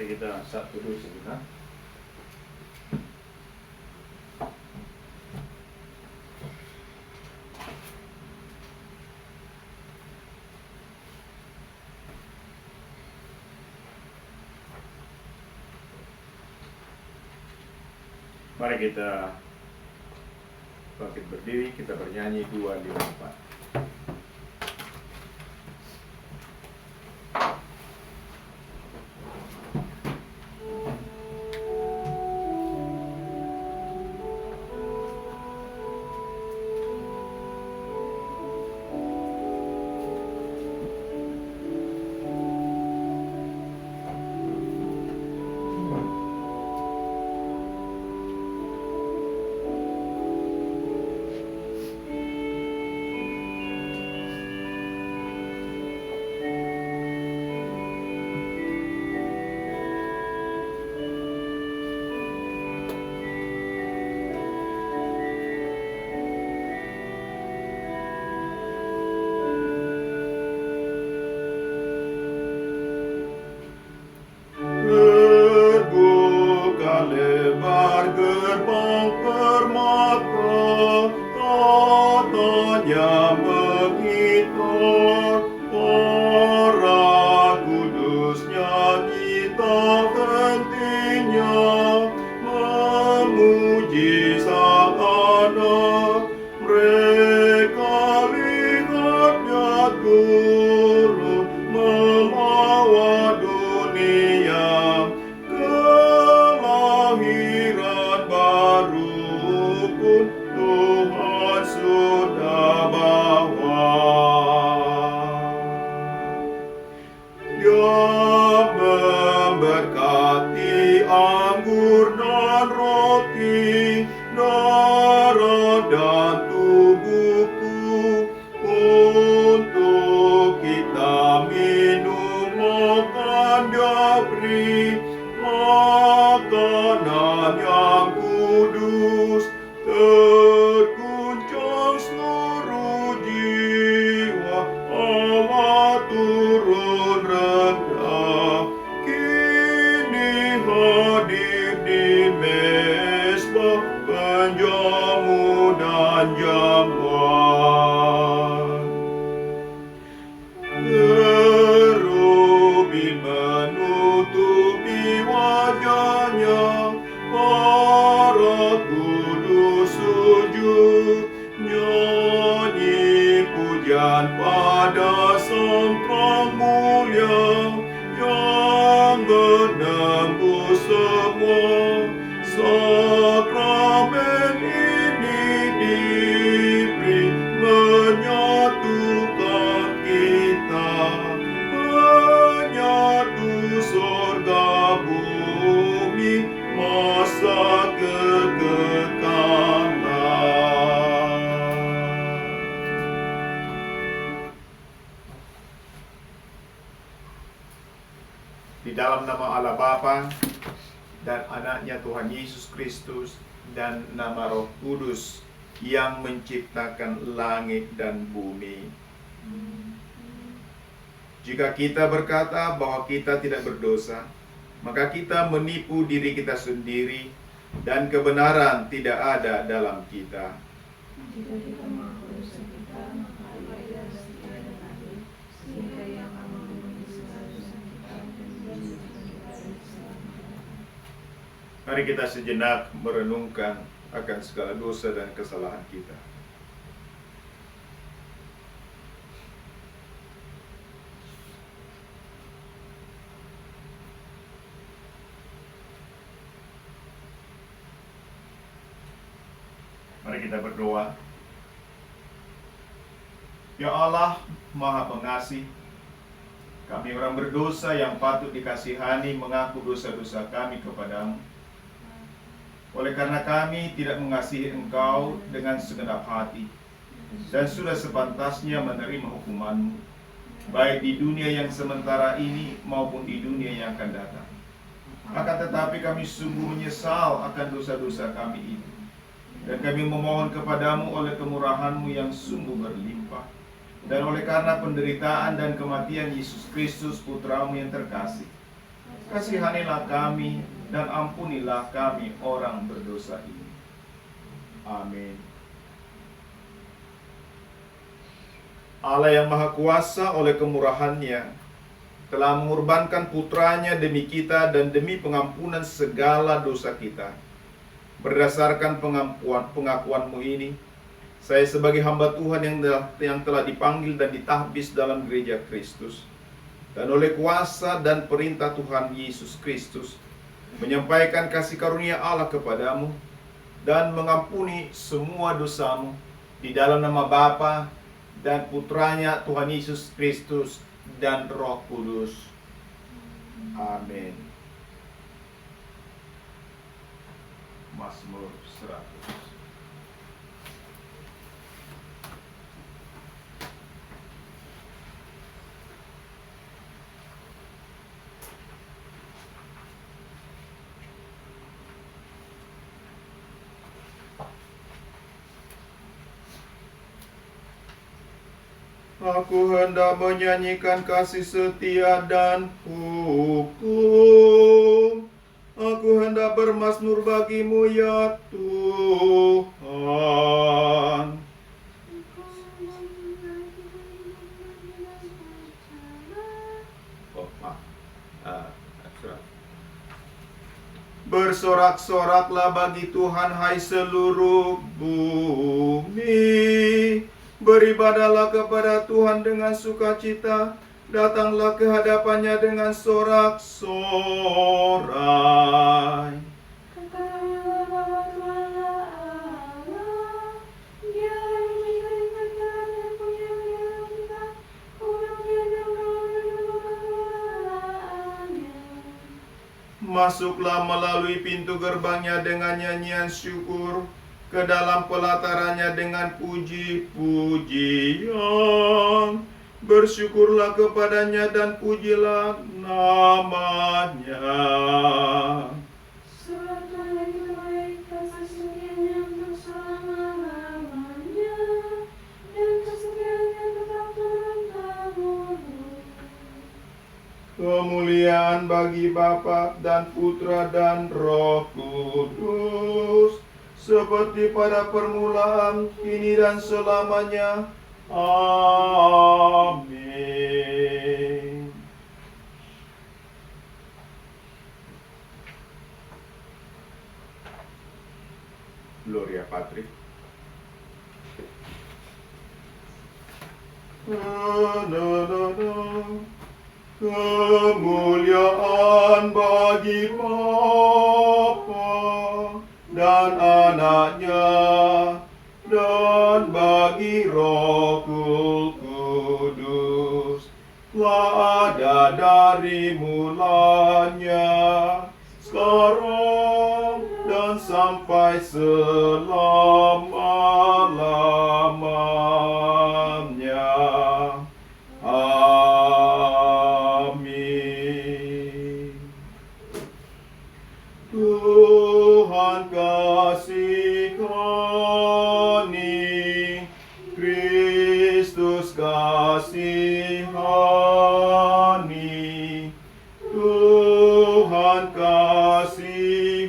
Mari kita satu dulu sebentar. Mari kita bangkit berdiri, kita bernyanyi 254. Lebar gerbang permata, tatanya menghitar, para kudus nyanyi tak hentinya, memuji Sang Anak. Mereka lihatnya turun membawa dunia kelahiran baru pun Tuhan sudah bawa. Dia memberkati anggur dan roti, darah dan tubuhku untuk kita minum, makan Dia beri makanan yang kudus, terguncang seluruh jiwa, Allah turun rendah, kini hadir di mesbah penjamu dan jamuan. Kerubi menutupi wajahnya, para kudus sujud, nyanyi pujian pada Sang Terang mulia yang menembus semua. Sakramen ini diberi menyatukan kita, menyatu surga bumi masa kekekalan. Di dalam nama Allah Bapa dan Anaknya Tuhan Yesus Kristus dan nama Roh Kudus yang menciptakan langit dan bumi. Jika kita berkata bahwa kita tidak berdosa, maka kita menipu diri kita sendiri dan kebenaran tidak ada dalam kita. Jika kita mengaku dosa kita, maka Dia setia dan adil, sehingga Ia akan mengampuni segala dosa kita dan mensucikan kita dari segala. Mari kita sejenak merenungkan akan segala dosa dan kesalahan kita. Mari kita berdoa. Ya Allah, Maha Pengasih, kami orang berdosa yang patut dikasihani mengaku dosa-dosa kami kepadamu. Oleh karena kami tidak mengasihi Engkau dengan segenap hati dan sudah sepantasnya menerima hukuman-Mu, baik di dunia yang sementara ini maupun di dunia yang akan datang. Akan tetapi kami sungguh menyesal akan dosa-dosa kami ini, dan kami memohon kepadamu oleh kemurahan-Mu yang sungguh berlimpah, dan oleh karena penderitaan dan kematian Yesus Kristus Putra-Mu yang terkasih, kasihanilah kami, dan ampunilah kami orang berdosa ini. Amin. Allah yang Maha Kuasa oleh kemurahan-Nya telah mengorbankan putranya demi kita dan demi pengampunan segala dosa kita. Berdasarkan pengakuan-Mu ini, saya sebagai hamba Tuhan yang telah dipanggil dan ditahbis dalam gereja Kristus, dan oleh kuasa dan perintah Tuhan Yesus Kristus, menyampaikan kasih karunia Allah kepadamu dan mengampuni semua dosamu di dalam nama Bapa dan Putranya Tuhan Yesus Kristus dan Roh Kudus. Amin. Mazmur 100. Aku hendak menyanyikan kasih setia dan hukum. Aku hendak bermazmur bagimu ya Tuhan. Bersorak-soraklah bagi Tuhan, hai seluruh bumi. Beribadahlah kepada Tuhan dengan sukacita, datanglah ke hadapannya dengan sorak-sorai. Masuklah melalui pintu gerbangnya dengan nyanyian syukur, ke dalam pelatarannya dengan puji-pujian. Bersyukurlah kepadanya dan pujilah namanya. Kemuliaan bagi Bapa dan Putra dan Roh Kudus, seperti pada permulaan, kini dan selamanya. Amin. Gloria Patri. Kemuliaan bagi Bapa dan Anaknya dan bagi Roh Kudus, telah ada dari mulanya, sekarang dan sampai selama-lamanya. Amin. Tuhan kasihani, Kristus kasihani, Tuhan kasihani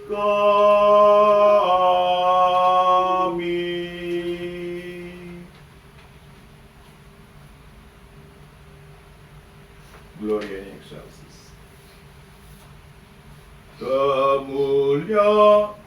kami. Gloria in excelsis. Kemuliaan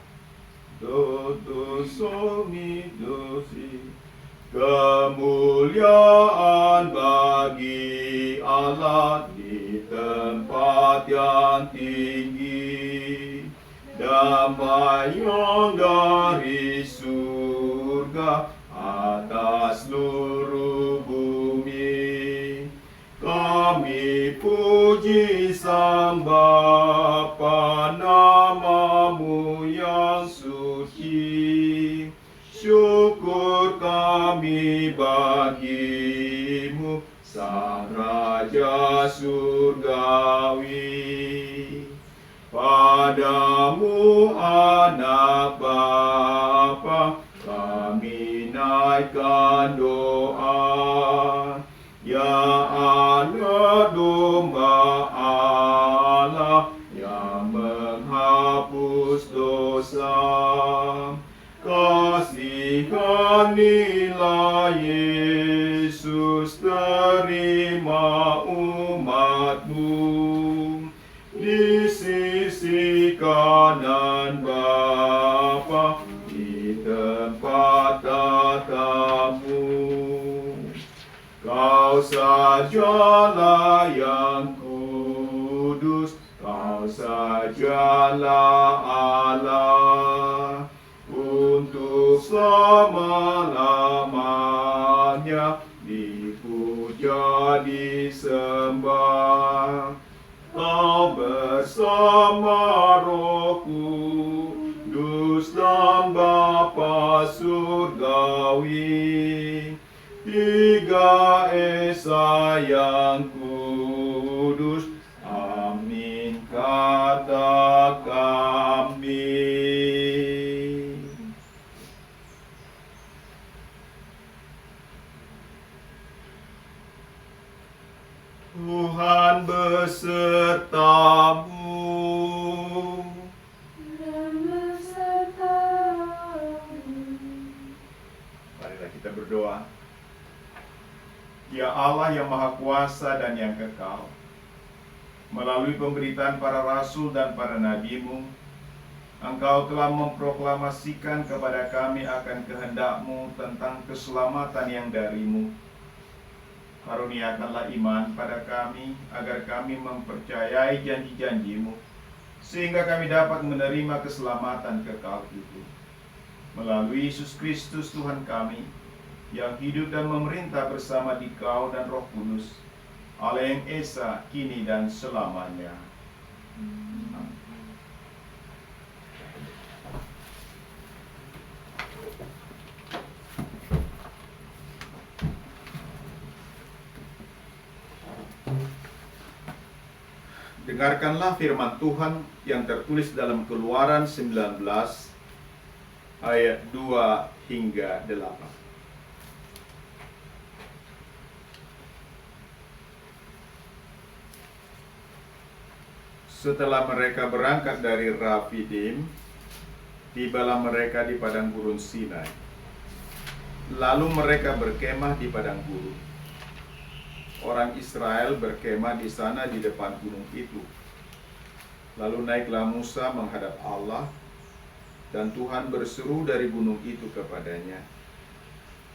kemuliaan bagi Allah di tempat yang tinggi, damai yang dari surga atas seluruh bumi. Kami puji Sang Bapa, nama-Mu yang suci. Syukur kami bagi-Mu, Sang Raja Surgawi. Padamu anak Bapa, kami naikkan doa. Ya Anak Domba Allah yang menghapus dosa, kasihanilah Yesus, terima umat-Mu di sisi kanan Bapa di tempat tatamu. Kau sajalah yang kudus, Kau sajalah Allah, untuk selama-lamanya dipuja disembah. Kau bersama Roh Kudus dan Bapa surgawi, Tiga Esa yang kudus, amin kata kami. Tuhan besertamu. Dan besertamu. Marilah kita berdoa. Ya Allah yang Maha Kuasa dan yang kekal, melalui pemberitaan para rasul dan para nabi-Mu, Engkau telah memproklamasikan kepada kami akan kehendak-Mu tentang keselamatan yang dari-Mu. Karuniakanlah iman pada kami, agar kami mempercayai janji-janji-Mu, sehingga kami dapat menerima keselamatan kekal itu. Melalui Yesus Kristus Tuhan kami, yang hidup dan memerintah bersama Dikau dan Roh Kudus, Allah yang Esa, kini dan selamanya. Dengarkanlah firman Tuhan yang tertulis dalam Keluaran 19 ayat 2 hingga 8. Setelah mereka berangkat dari Rafidim, tibalah mereka di padang gurun Sinai. Lalu mereka berkemah di padang gurun. Orang Israel berkemah di sana di depan gunung itu. Lalu naiklah Musa menghadap Allah, dan Tuhan berseru dari gunung itu kepadanya,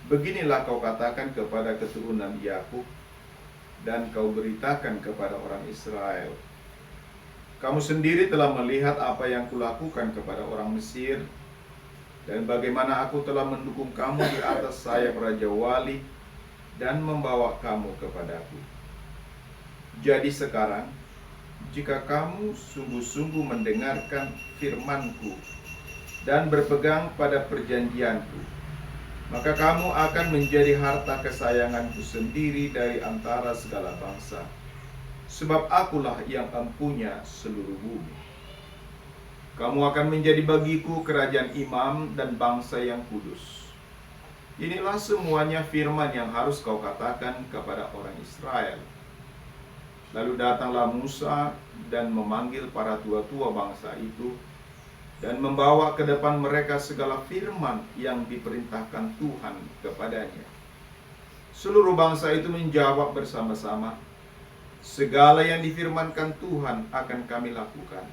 "Beginilah kau katakan kepada keturunan Yakub, dan kau beritakan kepada orang Israel, kamu sendiri telah melihat apa yang kulakukan kepada orang Mesir, dan bagaimana aku telah mendukung kamu di atas sayap Raja Wali, dan membawa kamu kepadaku. Jadi sekarang, jika kamu sungguh-sungguh mendengarkan firman-Ku dan berpegang pada perjanjian-Ku, maka kamu akan menjadi harta kesayangan-Ku sendiri dari antara segala bangsa. Sebab akulah yang empunya seluruh bumi. Kamu akan menjadi bagiku kerajaan imam dan bangsa yang kudus. Inilah semuanya firman yang harus kau katakan kepada orang Israel." Lalu datanglah Musa dan memanggil para tua-tua bangsa itu, dan membawa ke depan mereka segala firman yang diperintahkan Tuhan kepadanya. Seluruh bangsa itu menjawab bersama-sama, "Segala yang difirmankan Tuhan akan kami lakukan."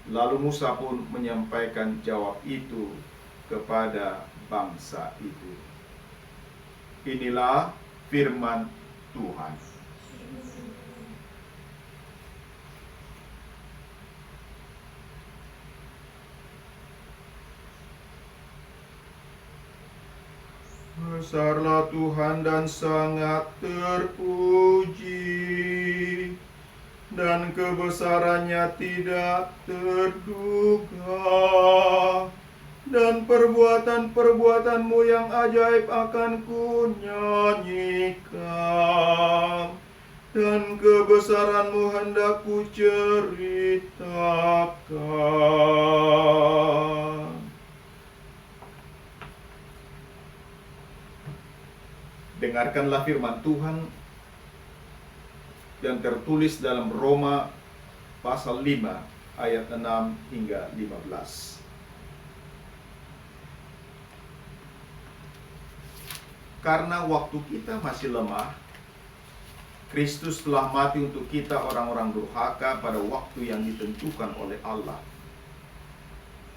Lalu Musa pun menyampaikan jawab itu kepada bangsa itu. Inilah firman Tuhan. Besarlah Tuhan dan sangat terpuji, dan kebesarannya tidak terduga, dan perbuatan-perbuatan-Mu yang ajaib akan ku nyanyikan, dan kebesaran-Mu hendak ku ceritakan. Dengarkanlah firman Tuhan yang tertulis dalam Roma pasal 5 ayat 6 hingga 15. Karena waktu kita masih lemah, Kristus telah mati untuk kita orang-orang durhaka pada waktu yang ditentukan oleh Allah.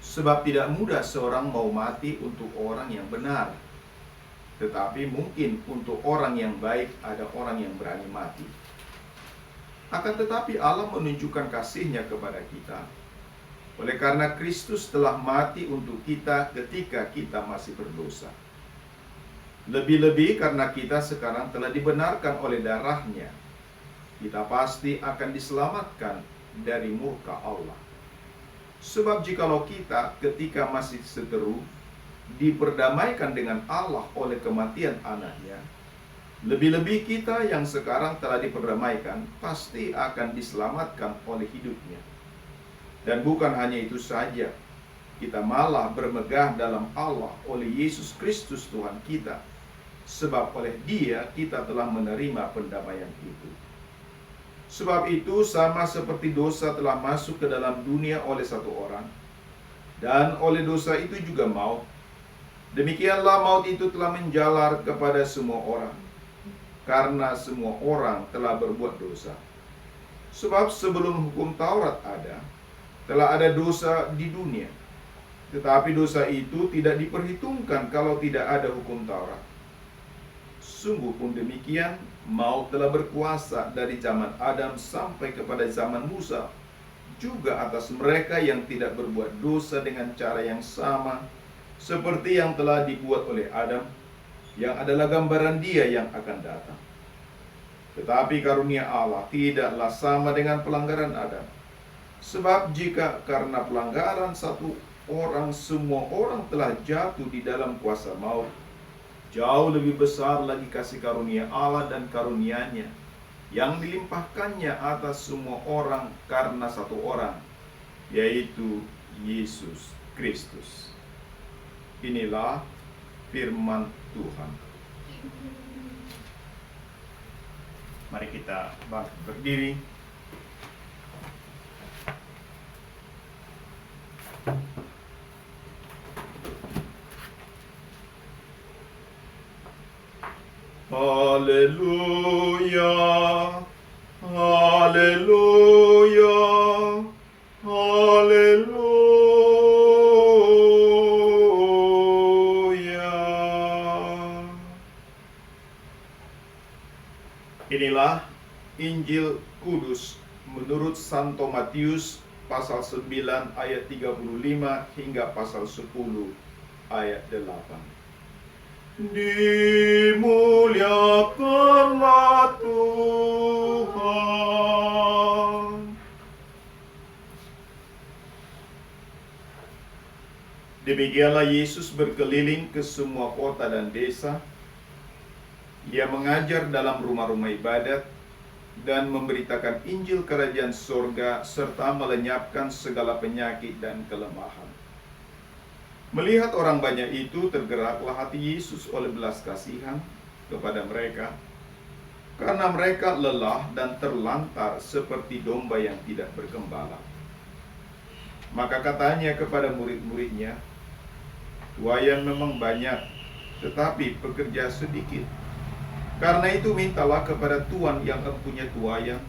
Sebab tidak mudah seorang mau mati untuk orang yang benar, tetapi mungkin untuk orang yang baik ada orang yang berani mati. Akan tetapi Allah menunjukkan kasih-Nya kepada kita, oleh karena Kristus telah mati untuk kita ketika kita masih berdosa. Lebih-lebih karena kita sekarang telah dibenarkan oleh darah-Nya, kita pasti akan diselamatkan dari murka Allah. Sebab jikalau kita ketika masih seteru diperdamaikan dengan Allah oleh kematian anak-Nya, lebih-lebih kita yang sekarang telah diperdamaikan pasti akan diselamatkan oleh hidup-Nya. Dan bukan hanya itu saja, kita malah bermegah dalam Allah oleh Yesus Kristus Tuhan kita, sebab oleh Dia kita telah menerima pendamaian itu. Sebab itu sama seperti dosa telah masuk ke dalam dunia oleh satu orang, dan oleh dosa itu juga maut, demikianlah maut itu telah menjalar kepada semua orang, karena semua orang telah berbuat dosa. Sebab sebelum hukum Taurat ada, telah ada dosa di dunia, tetapi dosa itu tidak diperhitungkan kalau tidak ada hukum Taurat. Sungguh pun demikian, maut telah berkuasa dari zaman Adam sampai kepada zaman Musa, juga atas mereka yang tidak berbuat dosa dengan cara yang sama, seperti yang telah dibuat oleh Adam, yang adalah gambaran Dia yang akan datang. Tetapi karunia Allah tidaklah sama dengan pelanggaran Adam. Sebab jika karena pelanggaran satu orang semua orang telah jatuh di dalam kuasa maut, jauh lebih besar lagi kasih karunia Allah dan karunia-Nya yang dilimpahkannya atas semua orang karena satu orang, yaitu Yesus Kristus. Inilah firman Tuhan. Mari kita bangkit berdiri. Haleluya, haleluya, haleluya. Inilah Injil Kudus menurut Santo Matius pasal 9 ayat 35 hingga pasal 10 ayat 8. Dimuliakanlah Tuhan. Demikianlah Yesus berkeliling ke semua kota dan desa. Ia mengajar dalam rumah-rumah ibadat dan memberitakan Injil Kerajaan Sorga serta melenyapkan segala penyakit dan kelemahan. Melihat orang banyak itu, tergeraklah hati Yesus oleh belas kasihan kepada mereka, karena mereka lelah dan terlantar seperti domba yang tidak bergembala. Maka katanya kepada murid-muridnya, tuaian memang banyak, tetapi pekerja sedikit. Karena itu mintalah kepada Tuhan yang mempunyai tuaian,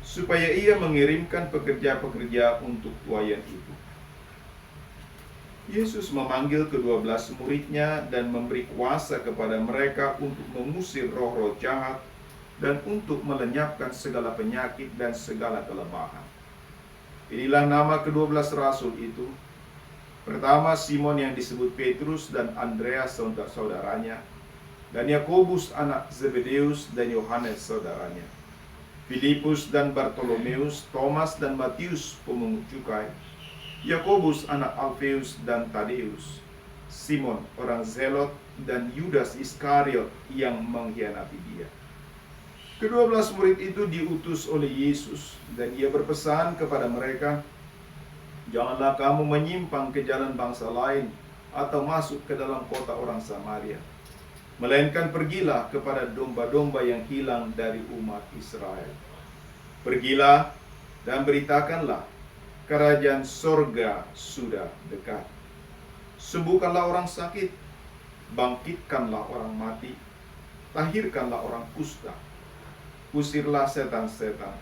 supaya Ia mengirimkan pekerja-pekerja untuk tuaian itu. Yesus memanggil ke-12 murid-Nya dan memberi kuasa kepada mereka untuk mengusir roh-roh jahat dan untuk melenyapkan segala penyakit dan segala kelemahan. Inilah nama ke-12 rasul itu. Pertama, Simon yang disebut Petrus dan Andreas saudaranya, dan Yakobus anak Zebedeus dan Yohanes saudaranya, Filipus dan Bartolomeus, Thomas dan Matius pemungut cukai, Yakobus anak Alfeus dan Tadeus, Simon orang Zelot, dan Yudas Iskariot yang mengkhianati Dia. Ke-12 murid itu diutus oleh Yesus, dan Ia berpesan kepada mereka, janganlah kamu menyimpang ke jalan bangsa lain atau masuk ke dalam kota orang Samaria. melainkan pergilah kepada domba-domba yang hilang dari umat Israel. Pergilah dan beritakanlah, kerajaan sorga sudah dekat. Sembuhkanlah orang sakit, bangkitkanlah orang mati, tahirkanlah orang kusta, usirlah setan-setan.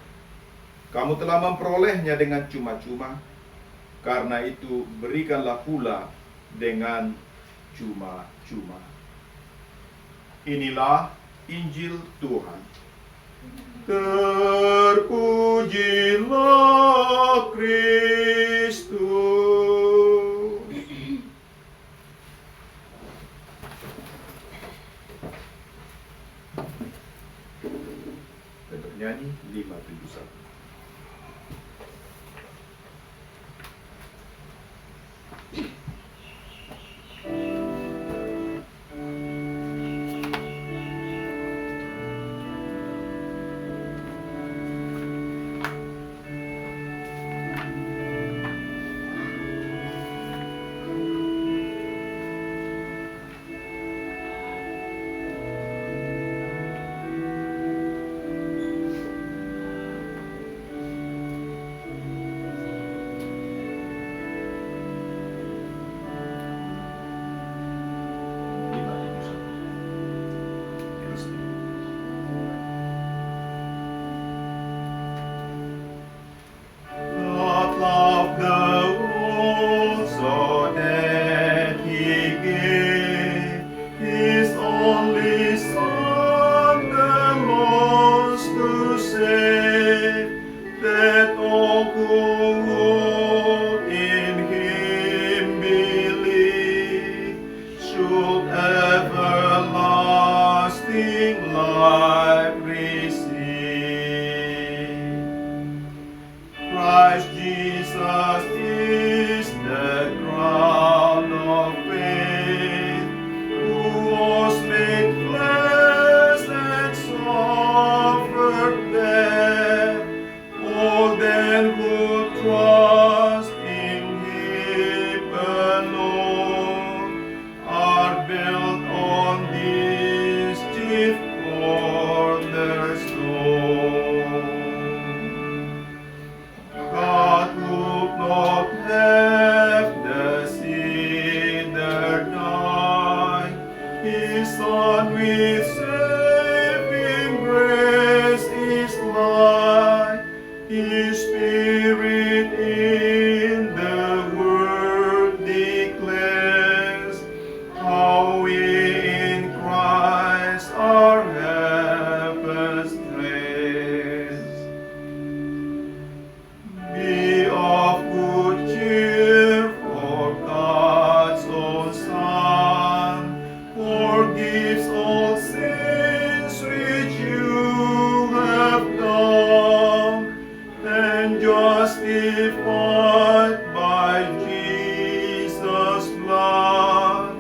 Kamu telah memperolehnya dengan cuma-cuma, karena itu berikanlah pula dengan cuma-cuma. Inilah Injil Tuhan. Terpujilah Kristus. Kita bernyanyi 571. God loved the world so that He gave His only Son, the lost to save, that all who would in Him believe should everlasting life receive. Christ Jesus is the crown of faith, who was made flesh and suffered death. All then who trust in Him alone are built on this chief cornerstone. God would not have the sinner die. His Son with saving grace is light. His Spirit in the Word declares how we in Christ are heaven's praise. Be of good cheer, for God's own Son forgives all sins which you have done, and justified by Jesus' blood,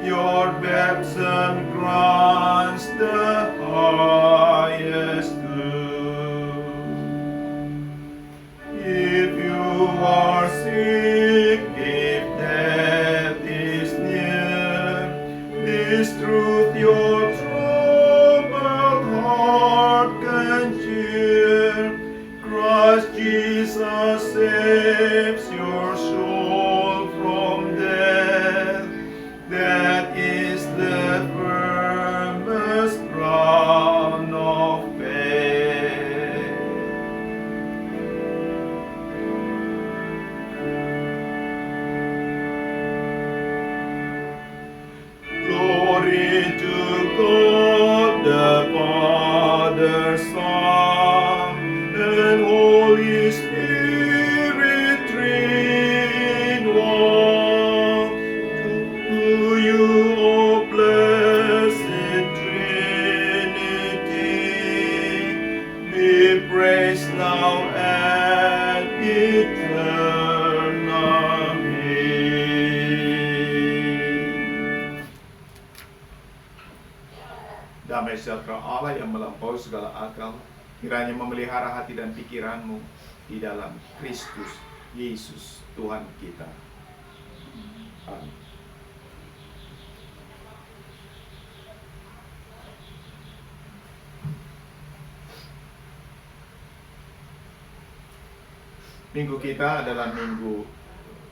your baptism grants the highest good. If you are sick, if death is near, this truth your troubled heart can cheer. Christ Jesus saves your soul from death. That is the firmest ground of faith. Glory to God the Father, Son, and Holy Spirit, three in one. To you, O blessed Trinity, be praised now and eternally. Damai sejahtera Allah yang melampaui segala akal, kiranya memelihara hati dan pikiranmu di dalam Kristus Yesus Tuhan kita. Amin. Minggu kita adalah minggu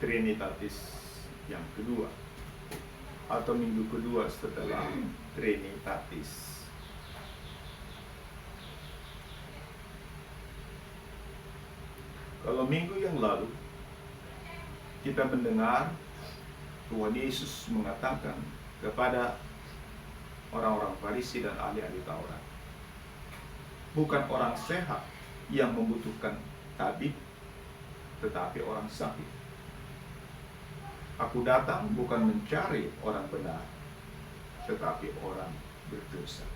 Trinitatis yang kedua, atau minggu kedua setelah Trinitatis. Kalau minggu yang lalu kita mendengar Tuhan Yesus mengatakan kepada orang-orang Farisi dan ahli-ahli Taurat, bukan orang sehat yang membutuhkan tabib, tetapi orang sakit. Aku datang bukan mencari orang benar, tetapi orang berdosa.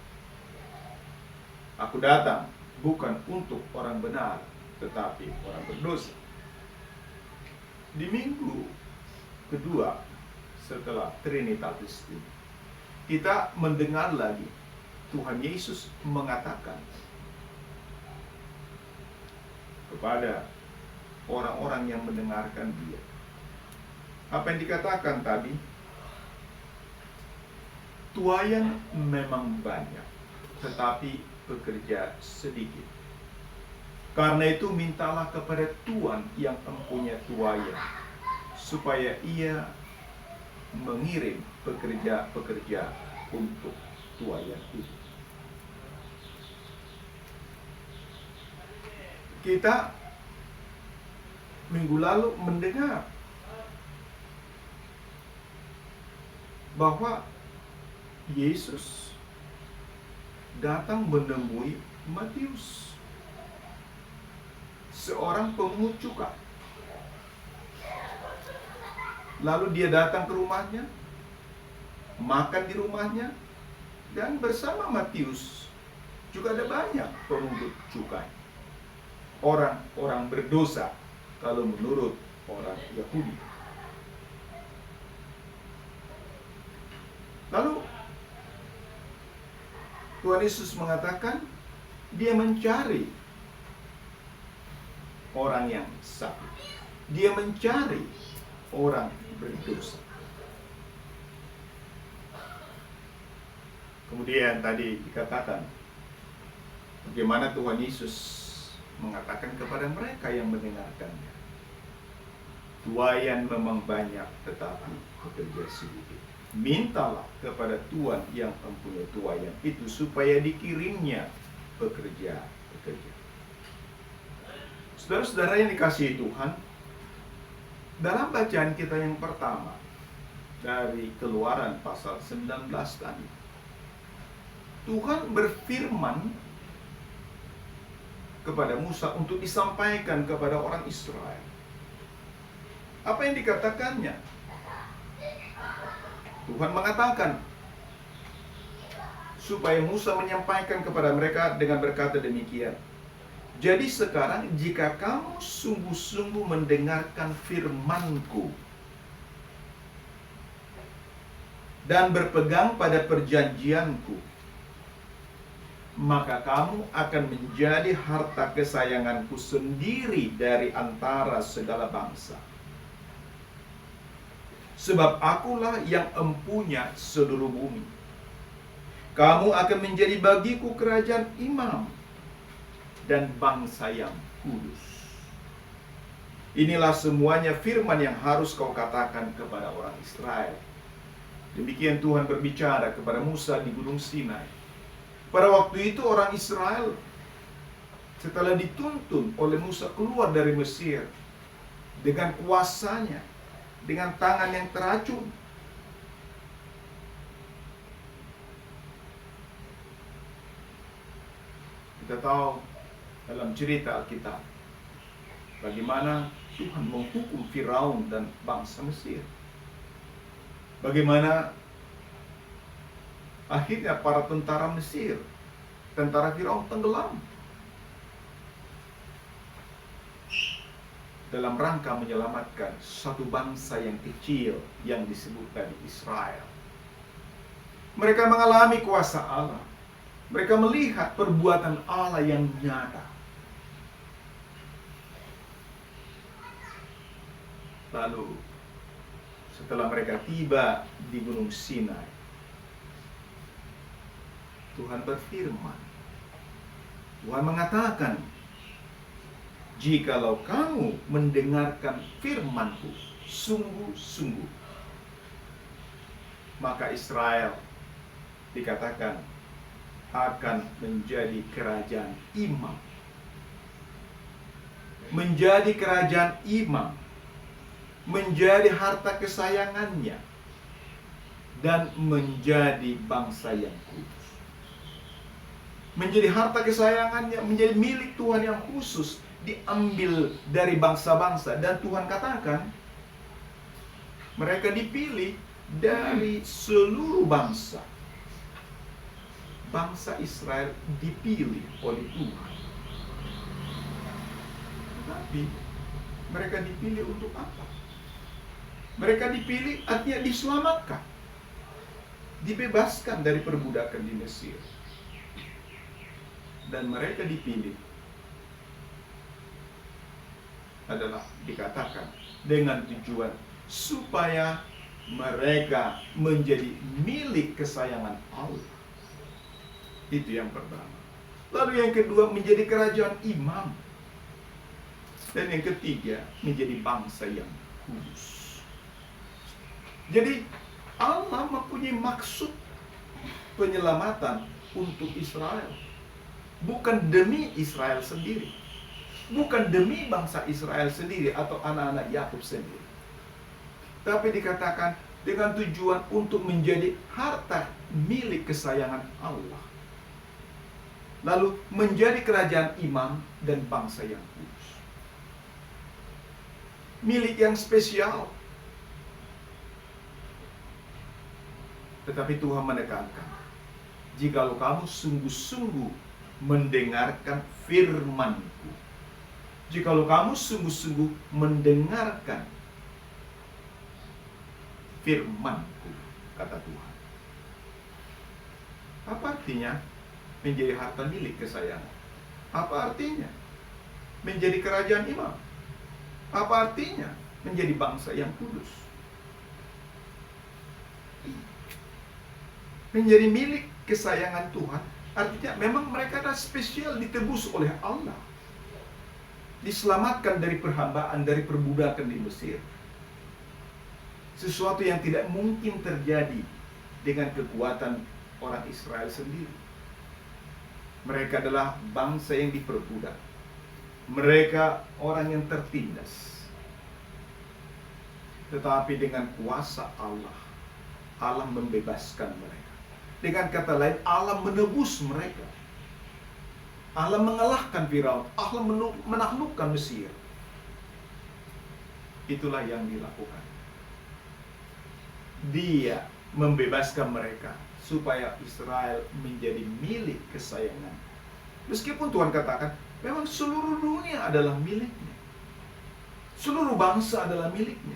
Aku datang bukan untuk orang benar, tetapi orang berdosa. Di minggu kedua setelah Trinitatis ini, kita mendengar lagi Tuhan Yesus mengatakan kepada orang-orang yang mendengarkan Dia. Apa yang dikatakan tadi? Tuayan memang banyak, tetapi pekerja sedikit. Karena itu mintalah kepada Tuhan yang empunya tuayan, supaya Ia mengirim pekerja-pekerja untuk tuayan itu. Kita minggu lalu mendengar bahwa Yesus datang menemui Matius, seorang pemungut cukai. Lalu dia datang ke rumahnya, makan di rumahnya, dan bersama Matius juga ada banyak pemungut cukai, orang-orang berdosa kalau menurut orang Yahudi. Lalu Tuhan Yesus mengatakan Dia mencari orang yang sakit, Dia mencari orang berdosa. Kemudian tadi dikatakan bagaimana Tuhan Yesus mengatakan kepada mereka yang mendengarkannya, tuayan memang banyak tetapi pekerja sedikit. Mintalah kepada Tuhan yang mempunyai tuayan itu supaya dikirimnya pekerja-pekerja. Saudara-saudara yang dikasihi Tuhan, dalam bacaan kita yang pertama dari Keluaran pasal 19 tadi, Tuhan berfirman kepada Musa untuk disampaikan kepada orang Israel. Apa yang dikatakannya? Tuhan mengatakan supaya Musa menyampaikan kepada mereka dengan berkata demikian. Jadi sekarang jika kamu sungguh-sungguh mendengarkan firman-Ku dan berpegang pada perjanjian-Ku, maka kamu akan menjadi harta kesayangan-Ku sendiri dari antara segala bangsa. Sebab akulah yang empunya seluruh bumi. Kamu akan menjadi bagiku kerajaan imam dan bangsa yang kudus. Inilah semuanya firman yang harus kau katakan kepada orang Israel. Demikian Tuhan berbicara kepada Musa di Gunung Sinai. Pada waktu itu orang Israel setelah dituntun oleh Musa keluar dari Mesir dengan kuasanya, dengan tangan yang teracun. Kita tahu dalam cerita Alkitab bagaimana Tuhan menghukum Firaun dan bangsa Mesir. Bagaimana akhirnya para tentara Mesir, tentara Firaun tenggelam dalam rangka menyelamatkan satu bangsa yang kecil yang disebut tadi Israel. Mereka mengalami kuasa Allah. Mereka melihat perbuatan Allah yang nyata. Lalu setelah mereka tiba di Gunung Sinai, Tuhan berfirman. Tuhan mengatakan jikalau kamu mendengarkan firman-Ku sungguh-sungguh. Maka Israel dikatakan akan menjadi kerajaan imam. Menjadi kerajaan imam, menjadi harta kesayangannya, dan menjadi bangsa yang kudus. Menjadi harta kesayangannya, menjadi milik Tuhan yang khusus, diambil dari bangsa-bangsa. Dan Tuhan katakan mereka dipilih dari seluruh bangsa. Bangsa Israel dipilih oleh Tuhan. Tapi mereka dipilih untuk apa? Mereka dipilih artinya diselamatkan, dibebaskan dari perbudakan di Mesir. Dan mereka dipilih adalah dikatakan dengan tujuan supaya mereka menjadi milik kesayangan Allah. Itu yang pertama. Lalu yang kedua, menjadi kerajaan imam. Dan yang ketiga, menjadi bangsa yang kudus. Jadi Allah mempunyai maksud penyelamatan untuk Israel. Bukan demi Israel sendiri, bukan demi bangsa Israel sendiri atau anak-anak Yakub sendiri, tapi dikatakan dengan tujuan untuk menjadi harta milik kesayangan Allah. Lalu menjadi kerajaan imam dan bangsa yang kudus, milik yang spesial. Tetapi Tuhan menekankan, jikalau kamu sungguh-sungguh mendengarkan firman-Ku, jikalau kamu sungguh-sungguh mendengarkan firman-Ku, kata Tuhan. Apa artinya menjadi harta milik kesayangan? Apa artinya menjadi kerajaan imam? Apa artinya menjadi bangsa yang kudus? Menjadi milik kesayangan Tuhan artinya memang mereka adalah spesial, ditebus oleh Allah, diselamatkan dari perhambaan, dari perbudakan di Mesir. Sesuatu yang tidak mungkin terjadi dengan kekuatan orang Israel sendiri. Mereka adalah bangsa yang diperbudak. Mereka orang yang tertindas. Tetapi dengan kuasa Allah, Allah membebaskan mereka. Dengan kata lain, Allah menebus mereka. Allah mengalahkan Firaun. Allah menaklukkan Mesir. Itulah yang dilakukan. Dia membebaskan mereka supaya Israel menjadi milik kesayangan. Meskipun Tuhan katakan, memang seluruh dunia adalah miliknya. Seluruh bangsa adalah miliknya.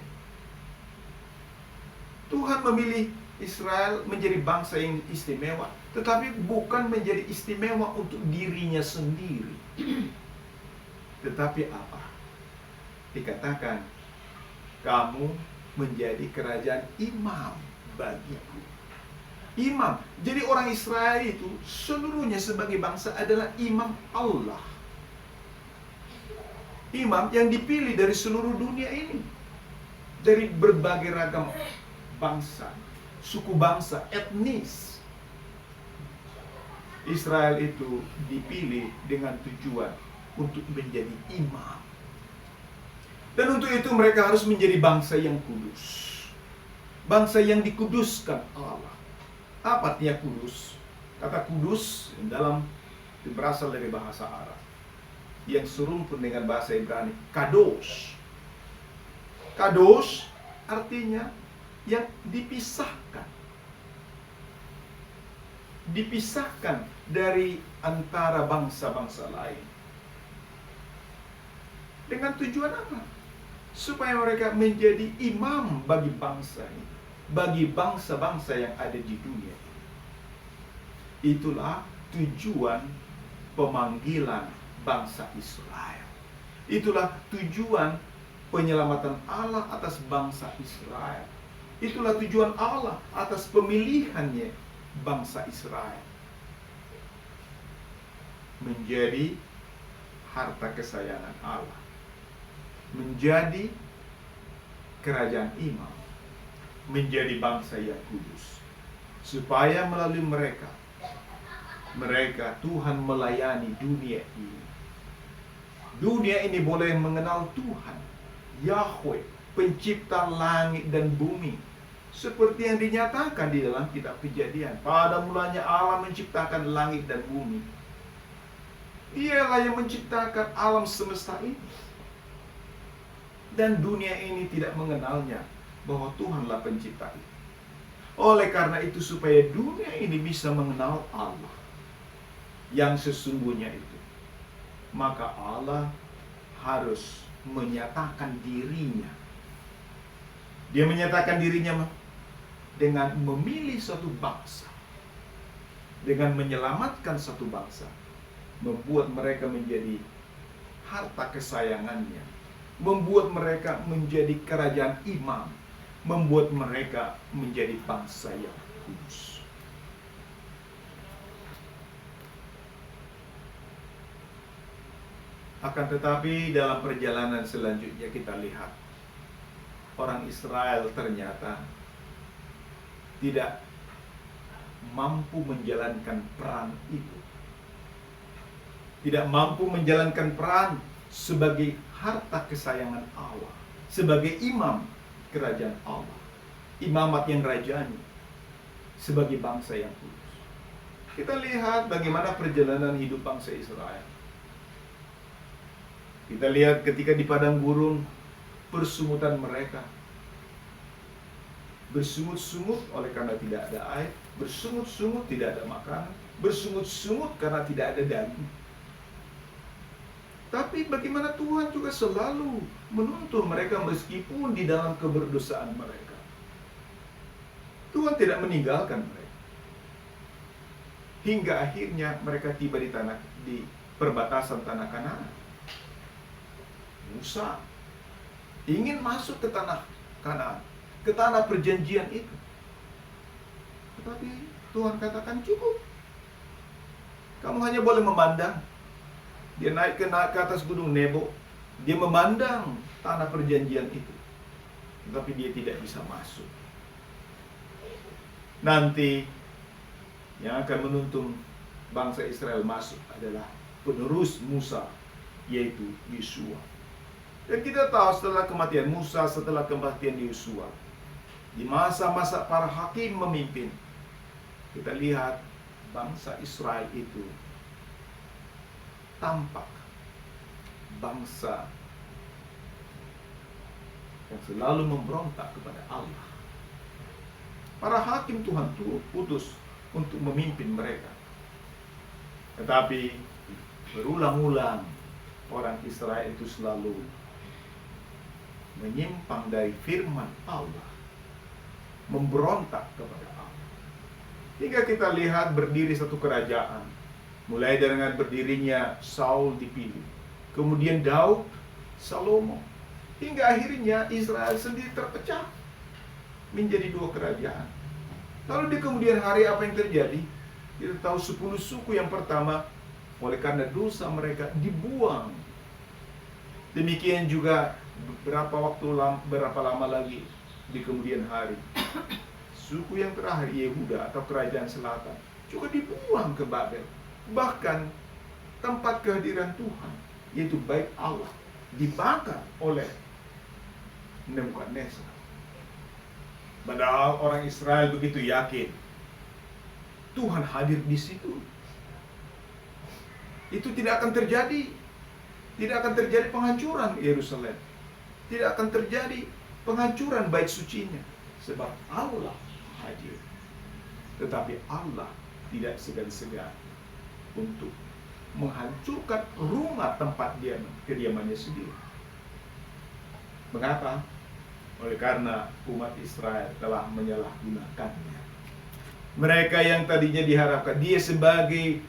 Tuhan memilih Israel menjadi bangsa yang istimewa, tetapi bukan menjadi istimewa untuk dirinya sendiri. Tetapi apa? Dikatakan, kamu menjadi kerajaan imam bagiku. Imam. Jadi orang Israel itu seluruhnya sebagai bangsa adalah imam Allah. Imam yang dipilih dari seluruh dunia ini. Dari berbagai ragam bangsa, suku bangsa, etnis. Israel itu dipilih dengan tujuan untuk menjadi imam. Dan untuk itu mereka harus menjadi bangsa yang kudus. Bangsa yang dikuduskan Allah. Apa artinya kudus? Kata kudus berasal dari bahasa Arab yang serumpun dengan bahasa Ibrani, kadosh. Kadosh artinya yang dipisahkan. Dipisahkan dari antara bangsa-bangsa lain. Dengan tujuan apa? Supaya mereka menjadi imam bagi bangsa ini, bagi bangsa-bangsa yang ada di dunia. Itulah tujuan pemanggilan bangsa Israel. Itulah tujuan penyelamatan Allah atas bangsa Israel. Itulah tujuan Allah atas pemilihannya bangsa Israel. Menjadi harta kesayangan Allah, menjadi kerajaan imam, menjadi bangsa yang kudus, supaya melalui mereka Tuhan melayani dunia ini. Dunia ini boleh mengenal Tuhan, Yahweh, pencipta langit dan bumi, seperti yang dinyatakan di dalam kitab Kejadian. Pada mulanya Allah menciptakan langit dan bumi. Dialah yang menciptakan alam semesta ini. Dan dunia ini tidak mengenalnya, bahwa Tuhanlah pencipta itu. Oleh karena itu, supaya dunia ini bisa mengenal Allah yang sesungguhnya itu, maka Allah harus menyatakan dirinya. Dia menyatakan dirinya dengan memilih suatu bangsa, dengan menyelamatkan satu bangsa, membuat mereka menjadi harta kesayangannya, membuat mereka menjadi kerajaan imam, membuat mereka menjadi bangsa yang kudus. Akan tetapi dalam perjalanan selanjutnya kita lihat orang Israel ternyata tidak mampu menjalankan peran itu. Tidak mampu menjalankan peran sebagai harta kesayangan Allah, sebagai imam kerajaan Allah, imamat yang rajani, sebagai bangsa yang kudus. Kita lihat bagaimana perjalanan hidup bangsa Israel. Kita lihat ketika di padang gurun, persungutan mereka, bersungut-sungut oleh karena tidak ada air, bersungut-sungut tidak ada makanan, bersungut-sungut karena tidak ada daging. Tapi bagaimana Tuhan juga selalu menuntun mereka meskipun di dalam keberdosaan mereka. Tuhan tidak meninggalkan mereka. Hingga akhirnya mereka tiba di perbatasan tanah Kanaan. Musa ingin masuk ke tanah Kanaan, ke tanah perjanjian itu. Tetapi Tuhan katakan cukup. Kamu hanya boleh memandang. Dia naik ke atas gunung Nebo. Dia memandang tanah perjanjian itu. Tetapi dia tidak bisa masuk. Nanti yang akan menuntun bangsa Israel masuk adalah penerus Musa, yaitu Yosua. Dan kita tahu setelah kematian Musa, setelah kematian Yosua, di masa-masa para hakim memimpin, kita lihat bangsa Israel itu tampak bangsa yang selalu memberontak kepada Allah. Para hakim Tuhan putus untuk memimpin mereka. Tetapi berulang-ulang orang Israel itu selalu menyimpang dari firman Allah, memberontak kepada Allah. Hingga kita lihat berdiri satu kerajaan, mulai dengan berdirinya Saul dipilih, kemudian Daud, Salomo, hingga akhirnya Israel sendiri terpecah menjadi dua kerajaan. Lalu di kemudian hari apa yang terjadi? Kita tahu 10 suku yang pertama oleh karena dosa mereka dibuang. Demikian juga berapa lama lagi di kemudian hari, suku yang terakhir Yehuda atau kerajaan selatan juga dibuang ke Babel. Bahkan tempat kehadiran Tuhan, yaitu bait Allah, dibakar oleh Nebukadnezar. Padahal orang Israel begitu yakin Tuhan hadir di situ. Itu tidak akan terjadi. Tidak akan terjadi penghancuran Yerusalem. Tidak akan terjadi penghancuran bait sucinya, sebab Allah hadir. Tetapi Allah tidak segan-segan untuk menghancurkan rumah tempat kediamannya sendiri. Mengapa? Oleh karena umat Israel telah menyalahgunakannya. Mereka yang tadinya diharapkan dia sebagai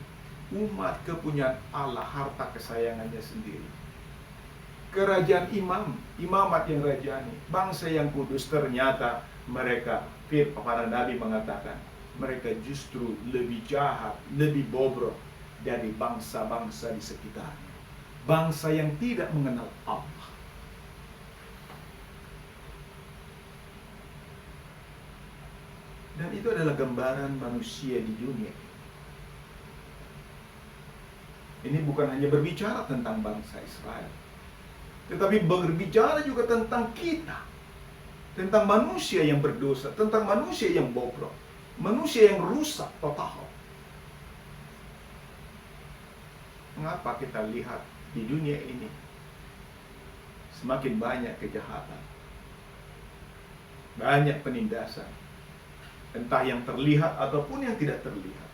umat kepunyaan Allah, harta kesayangannya sendiri, kerajaan imam, imamat yang rajani, bangsa yang kudus, ternyata mereka, para nabi mengatakan, mereka justru lebih jahat, lebih bobrok dari bangsa-bangsa di sekitarnya. bangsa yang tidak mengenal Allah. Dan itu adalah gambaran manusia di dunia. Ini bukan hanya berbicara tentang bangsa Israel, tetapi berbicara juga tentang kita. Tentang manusia yang berdosa, tentang manusia yang bobrok, manusia yang rusak total. Mengapa kita lihat di dunia ini semakin banyak kejahatan, banyak penindasan, entah yang terlihat ataupun yang tidak terlihat,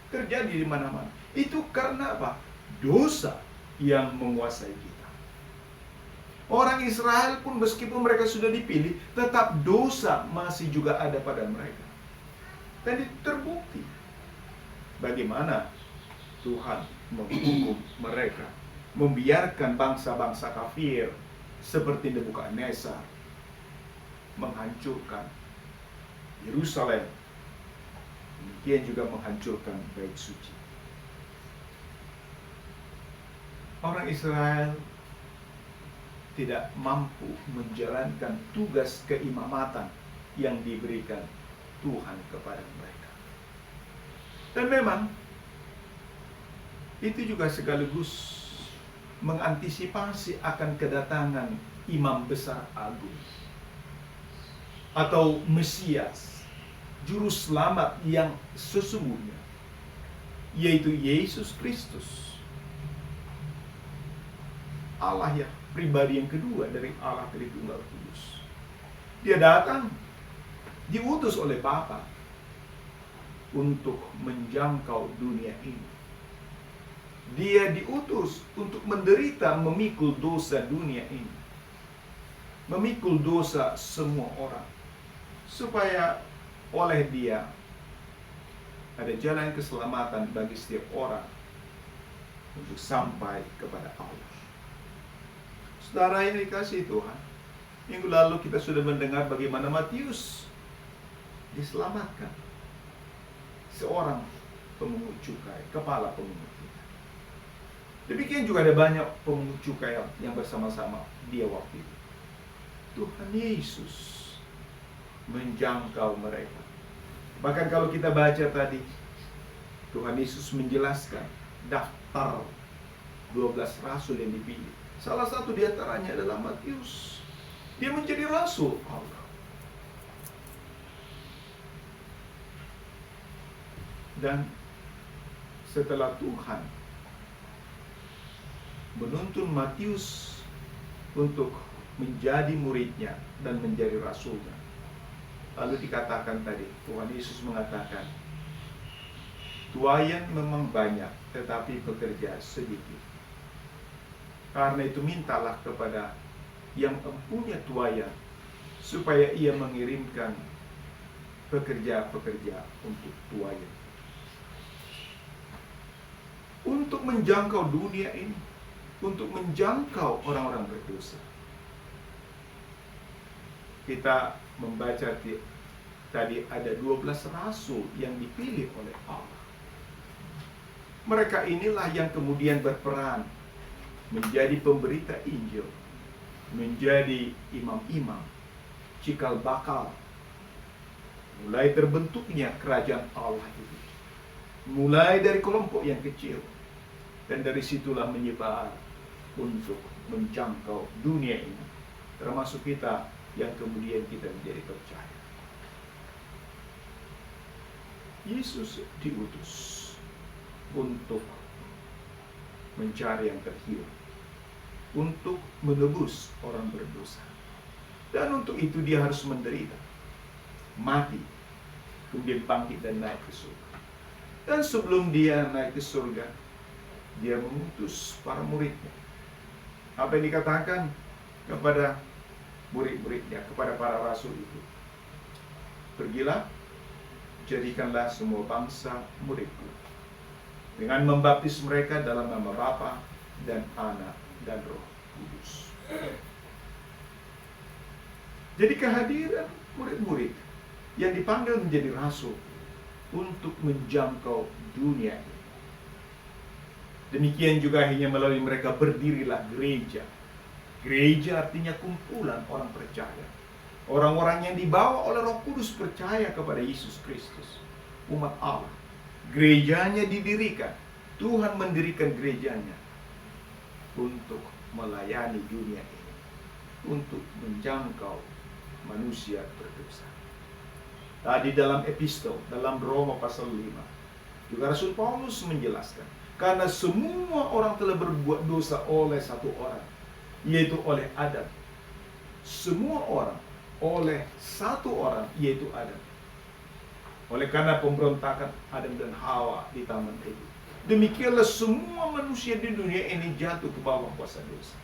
terjadi di mana-mana. Itu karena apa? Dosa yang menguasai kita. Orang Israel pun meskipun mereka sudah dipilih, tetap dosa masih juga ada pada mereka. Dan itu terbukti bagaimana Tuhan menghukum mereka, membiarkan bangsa-bangsa kafir seperti Nebukadnezar menghancurkan Yerusalem, demikian juga menghancurkan bait suci. Orang Israel tidak mampu menjalankan tugas keimamatan yang diberikan Tuhan kepada mereka. Dan memang itu juga sekaligus mengantisipasi akan kedatangan imam besar agung atau Mesias, juru selamat yang sesungguhnya, yaitu Yesus Kristus, Allah ya, pribadi yang kedua dari Allah Tritunggal Kudus. Dia datang diutus oleh Bapa untuk menjangkau dunia ini. Dia diutus untuk menderita memikul dosa dunia ini, memikul dosa semua orang, supaya oleh Dia ada jalan keselamatan bagi setiap orang untuk sampai kepada Allah. Saudara yang dikasihi Tuhan, minggu lalu kita sudah mendengar bagaimana Matius diselamatkan, seorang pemungut cukai, kepala pemungut cukai. Demikian juga ada banyak pemungut cukai yang bersama-sama dia waktu itu. Tuhan Yesus menjangkau mereka. Bahkan kalau kita baca tadi, Tuhan Yesus menjelaskan daftar 12 rasul yang dipilih. Salah satu di antaranya adalah Matius. Dia menjadi rasul Allah. Dan setelah Tuhan menuntun Matius untuk menjadi muridnya dan menjadi rasulnya, lalu dikatakan tadi, Tuhan Yesus mengatakan, tuayan memang banyak, tetapi pekerja sedikit. Karena itu mintalah kepada yang mempunyai tuayan, supaya ia mengirimkan pekerja-pekerja untuk tuayan. Untuk menjangkau dunia ini, untuk menjangkau orang-orang berdosa. Kita membaca tadi ada 12 rasul yang dipilih oleh Allah. Mereka inilah yang kemudian berperan menjadi pemberita Injil, menjadi imam-imam, cikal bakal, mulai terbentuknya kerajaan Allah itu. Mulai dari kelompok yang kecil, dan dari situlah menyebar untuk menjangkau dunia ini, termasuk kita yang kemudian kita menjadi percaya. Yesus diutus untuk mencari yang terhilang, untuk menebus orang berdosa. Dan untuk itu dia harus menderita, mati, kemudian bangkit dan naik ke surga. Dan sebelum dia naik ke surga, dia mengutus para muridnya. Apa yang dikatakan kepada murid-muridnya, kepada para rasul itu? Pergilah, jadikanlah semua bangsa muridku, dengan membaptis mereka dalam nama Bapa dan Anak dan Roh Kudus. Jadi kehadiran murid-murid yang dipanggil menjadi rasul untuk menjangkau dunia ini. Demikian juga hanya melalui mereka berdirilah gereja. Gereja artinya kumpulan orang percaya. Orang-orang yang dibawa oleh Roh Kudus percaya kepada Yesus Kristus, umat Allah. Gerejanya didirikan. Tuhan mendirikan gerejanya untuk melayani dunia ini, untuk menjangkau manusia berdosa. Tadi dalam epistol, dalam Roma pasal 5, juga Rasul Paulus menjelaskan, karena semua orang telah berbuat dosa oleh satu orang, yaitu oleh Adam. Semua orang oleh satu orang, yaitu Adam. Oleh karena pemberontakan Adam dan Hawa di Taman Eden, demikianlah semua manusia di dunia ini jatuh ke bawah kuasa dosa.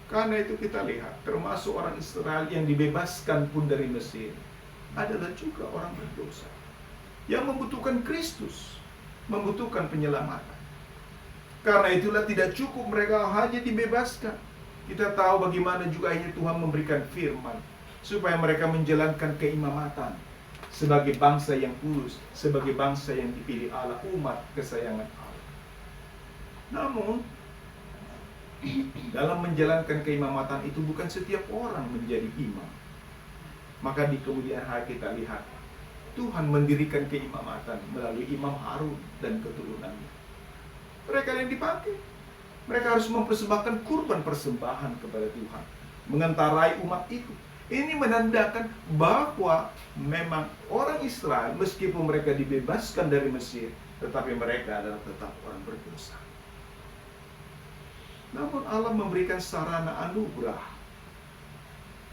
Karena itu kita lihat, termasuk orang Israel yang dibebaskan pun dari Mesir, adalah juga orang berdosa, yang membutuhkan Kristus, membutuhkan penyelamatan. Karena itulah tidak cukup mereka hanya dibebaskan. Kita tahu bagaimana juga akhirnya Tuhan memberikan firman, supaya mereka menjalankan keimamatan sebagai bangsa yang kudus, sebagai bangsa yang dipilih Allah, umat kesayangan Allah. Namun, dalam menjalankan keimamatan itu bukan setiap orang menjadi imam. Maka di kemudian hari kita lihat, Tuhan mendirikan keimamatan melalui Imam Harun dan keturunannya. Mereka yang dipakai, mereka harus mempersembahkan kurban persembahan kepada Tuhan, mengendarai umat itu. Ini menandakan bahwa memang orang Israel, meskipun mereka dibebaskan dari Mesir, tetapi mereka adalah tetap orang berdosa. Namun Allah memberikan sarana anugerah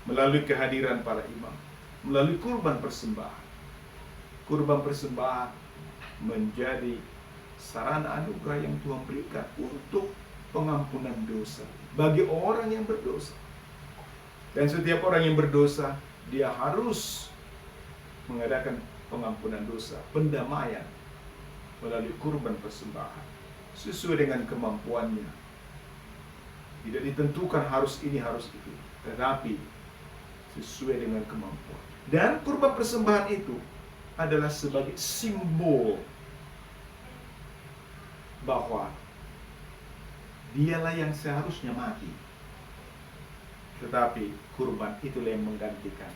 melalui kehadiran para imam, melalui kurban persembahan. Kurban persembahan menjadi sarana anugerah yang Tuhan berikan untuk pengampunan dosa bagi orang yang berdosa. Dan setiap orang yang berdosa, dia harus mengadakan pengampunan dosa, pendamaian melalui kurban persembahan sesuai dengan kemampuannya. Tidak ditentukan harus ini, harus itu, tetapi sesuai dengan kemampuan. Dan kurban persembahan itu adalah sebagai simbol bahwa dialah yang seharusnya mati, tetapi kurban itulah yang menggantikan.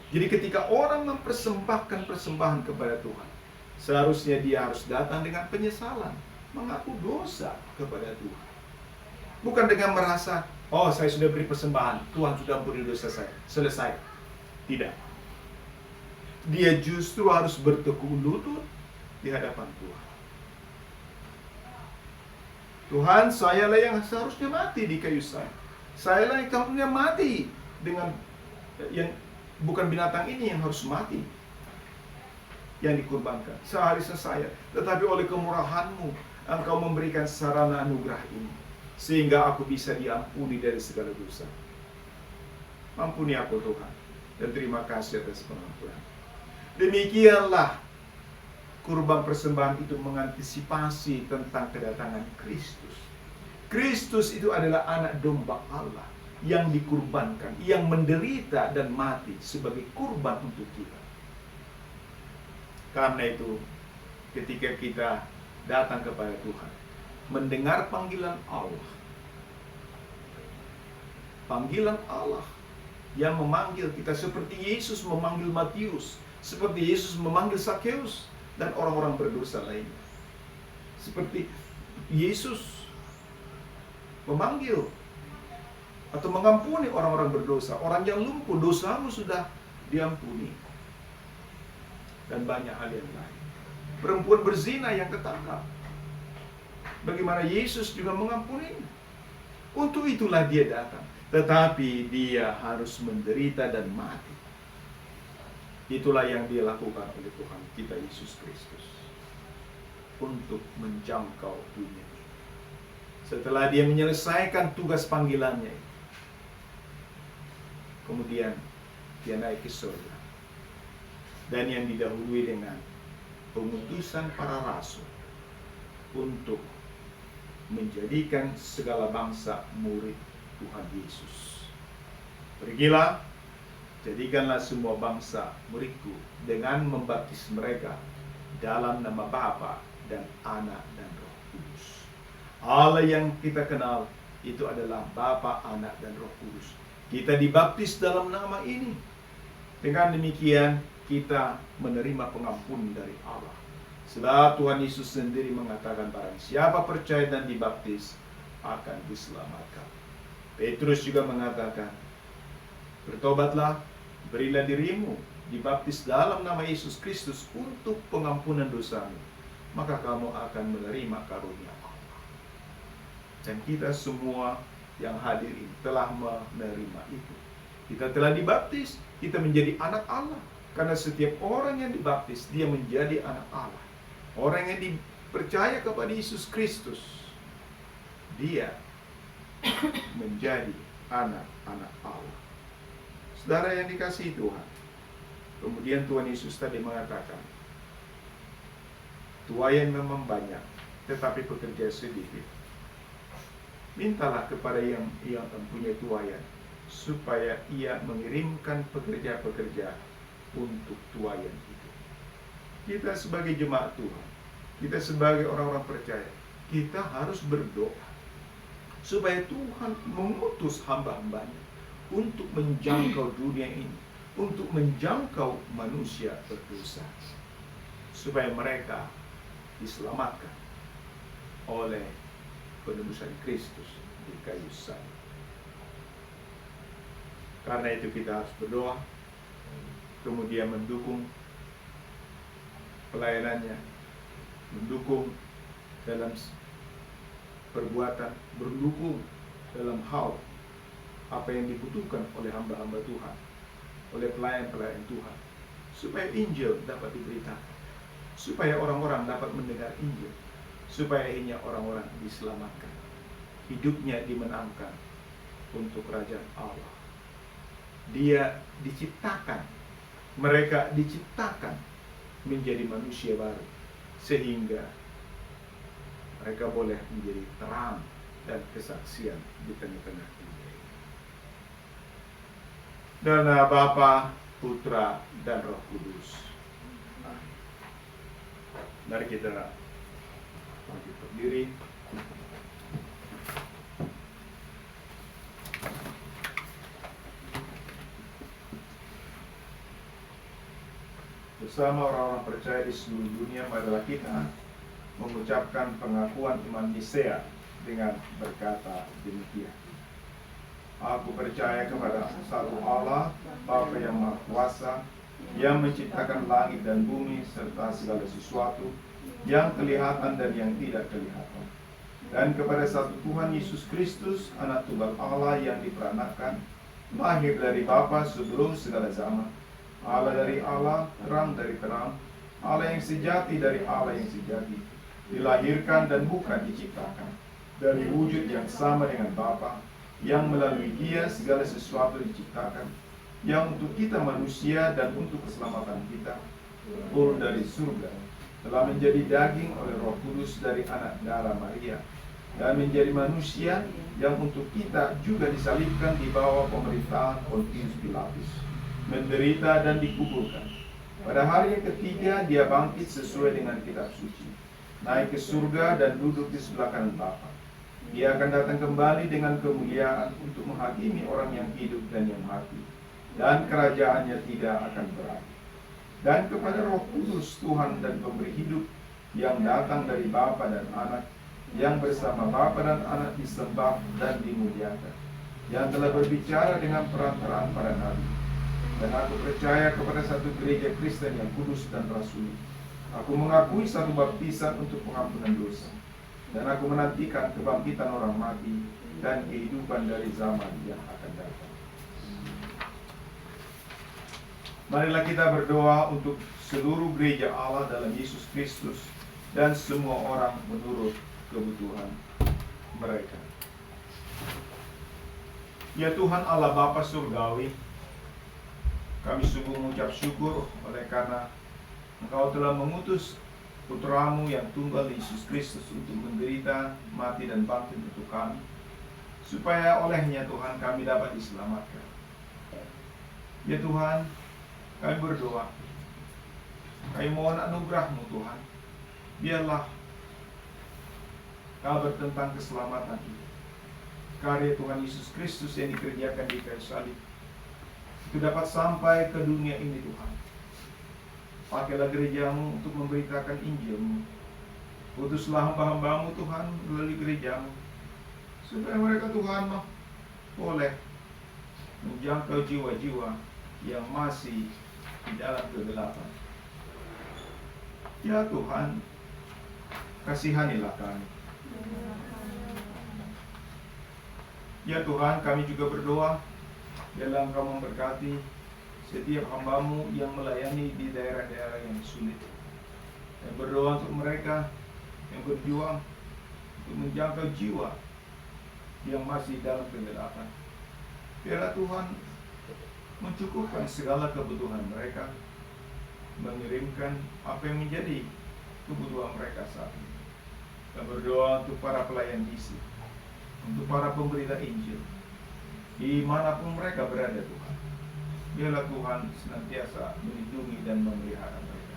Jadi ketika orang mempersembahkan persembahan kepada Tuhan, seharusnya dia harus datang dengan penyesalan, mengaku dosa kepada Tuhan. Bukan dengan merasa, oh saya sudah beri persembahan, Tuhan sudah ampuni dosa saya, selesai. Tidak. Dia justru harus bertekuk lutut di hadapan Tuhan. Tuhan, sayalah yang seharusnya mati di kayu salib. Sayalah yang seharusnya mati dengan yang bukan binatang ini yang harus mati, yang dikurbankan. Seharusnya saya, tetapi oleh kemurahan-Mu, Engkau memberikan sarana anugerah ini, sehingga aku bisa diampuni dari segala dosa. Ampuni aku Tuhan, dan terima kasih atas pengampunan. Demikianlah kurban persembahan itu mengantisipasi tentang kedatangan Kristus. Kristus itu adalah anak domba Allah yang dikurbankan, yang menderita dan mati sebagai kurban untuk kita. Karena itu, ketika kita datang kepada Tuhan, mendengar panggilan Allah yang memanggil kita seperti Yesus memanggil Matius, seperti Yesus memanggil Sakeus dan orang-orang berdosa lainnya. Seperti Yesus memanggil atau mengampuni orang-orang berdosa, orang yang lumpuh, dosamu sudah diampuni, dan banyak hal yang lain. Perempuan berzina yang ketangkap, bagaimana Yesus juga mengampuni. Untuk itulah dia datang, tetapi dia harus menderita dan mati. Itulah yang dia lakukan oleh Tuhan kita Yesus Kristus untuk menjangkau dunia ini. Setelah dia menyelesaikan tugas panggilannya, kemudian dia naik ke surga. Dan yang didahului dengan pengutusan para rasul untuk menjadikan segala bangsa murid Tuhan Yesus. Pergilah, jadikanlah semua bangsa muridku dengan membaptis mereka dalam nama Bapa dan Anak dan Roh Kudus. Allah yang kita kenal itu adalah Bapa, Anak, dan Roh Kudus. Kita dibaptis dalam nama ini. Dengan demikian kita menerima pengampunan dari Allah. Sebab Tuhan Yesus sendiri mengatakan barang siapa percaya dan dibaptis akan diselamatkan. Petrus juga mengatakan, bertobatlah, berilah dirimu dibaptis dalam nama Yesus Kristus untuk pengampunan dosamu, maka kamu akan menerima karunia Allah. Dan kita semua yang hadir ini telah menerima itu. Kita telah dibaptis, kita menjadi anak Allah. Karena setiap orang yang dibaptis, dia menjadi anak Allah. Orang yang dipercaya kepada Yesus Kristus, dia menjadi anak-anak Allah. Saudara yang dikasihi Tuhan, kemudian Tuhan Yesus tadi mengatakan, tuaian memang banyak, tetapi pekerja sedikit. Mintalah kepada yang mempunyai tuaian, supaya ia mengirimkan pekerja-pekerja untuk tuaian itu. Kita sebagai jemaat Tuhan, kita sebagai orang-orang percaya, kita harus berdoa supaya Tuhan mengutus hamba-hambanya untuk menjangkau dunia ini, untuk menjangkau manusia berdosa, supaya mereka diselamatkan oleh penebusan Kristus di kayu salib. Karena itu kita harus berdoa, kemudian mendukung pelayanannya, mendukung dalam perbuatan, mendukung dalam hal apa yang dibutuhkan oleh hamba-hamba Tuhan, oleh pelayan-pelayan Tuhan, supaya Injil dapat diberitakan, supaya orang-orang dapat mendengar Injil, supaya akhirnya orang-orang diselamatkan, hidupnya dimenangkan untuk kerajaan Allah. Dia diciptakan, mereka diciptakan menjadi manusia baru, sehingga mereka boleh menjadi terang dan kesaksian di tengah-tengah dunia ini. Dan Bapa, Putra, dan Roh Kudus. Mari kita berdiri. Bersama orang-orang percaya di seluruh dunia, marilah kita mengucapkan pengakuan iman Nisea dengan berkata demikian. Aku percaya kepada satu Allah, Bapa yang Maha Kuasa, yang menciptakan langit dan bumi serta segala sesuatu yang kelihatan dan yang tidak kelihatan, dan kepada satu Tuhan Yesus Kristus, Anak Tunggal Allah yang diperanakan, lahir dari Bapa sebelum segala zaman, Allah dari Allah, terang dari terang, Allah yang sejati dari Allah yang sejati, dilahirkan dan bukan diciptakan, dari wujud yang sama dengan Bapa, yang melalui Dia segala sesuatu diciptakan, yang untuk kita manusia dan untuk keselamatan kita turun dari surga, telah menjadi daging oleh Roh Kudus dari anak darah Maria, dan menjadi manusia yang untuk kita juga disalibkan di bawah pemerintahan Pontius Pilatus, menderita dan dikuburkan. Pada hari yang ketiga dia bangkit sesuai dengan kitab suci, naik ke surga dan duduk di sebelah kanan Bapa. Dia akan datang kembali dengan kemuliaan untuk menghakimi orang yang hidup dan yang mati, dan kerajaannya tidak akan berakhir. Dan kepada Roh Kudus Tuhan dan pemberi hidup, yang datang dari Bapa dan Anak, yang bersama Bapa dan Anak disembah dan dimuliakan, yang telah berbicara dengan perantaraan para nabi. Dan aku percaya kepada satu gereja Kristen yang kudus dan rasuli. Aku mengakui satu baptisan untuk pengampunan dosa, dan aku menantikan kebangkitan orang mati dan kehidupan dari zaman yang akan datang. Marilah kita berdoa untuk seluruh gereja Allah dalam Yesus Kristus dan semua orang menurut kebutuhan mereka. Ya Tuhan Allah Bapa Surgawi, kami sungguh mengucap syukur oleh karena Engkau telah mengutus Putramu yang tunggal Yesus Kristus untuk menderita, mati dan bangkit untuk kami, supaya olehnya Tuhan kami dapat diselamatkan. Ya Tuhan, kami berdoa, kami mohon anugerah-Mu Tuhan, biarlah kabar tentang keselamatan itu, karya Tuhan Yesus Kristus yang dikerjakan di kayu salib, itu dapat sampai ke dunia ini Tuhan. Pakailah gerejamu untuk memberitakan Injilmu. Putuslah hamba-hambamu Tuhan melalui gerejamu, supaya mereka Tuhan boleh menjangkau jiwa-jiwa yang masih di dalam kegelapan. Ya Tuhan, kasihanilah kami. Ya Tuhan, kami juga berdoa dalam Engkau memberkati setiap hamba-Mu yang melayani di daerah-daerah yang sulit. Dan berdoa untuk mereka yang berjuang untuk menjangkau jiwa yang masih dalam kegelapan. Biarlah Tuhan mencukupkan segala kebutuhan mereka, mengirimkan apa yang menjadi kebutuhan mereka saat ini. Dan berdoa untuk para pelayan isi, untuk para pemberita Injil, dimanapun mereka berada Tuhan. Biarlah Tuhan senantiasa melindungi dan memelihara mereka.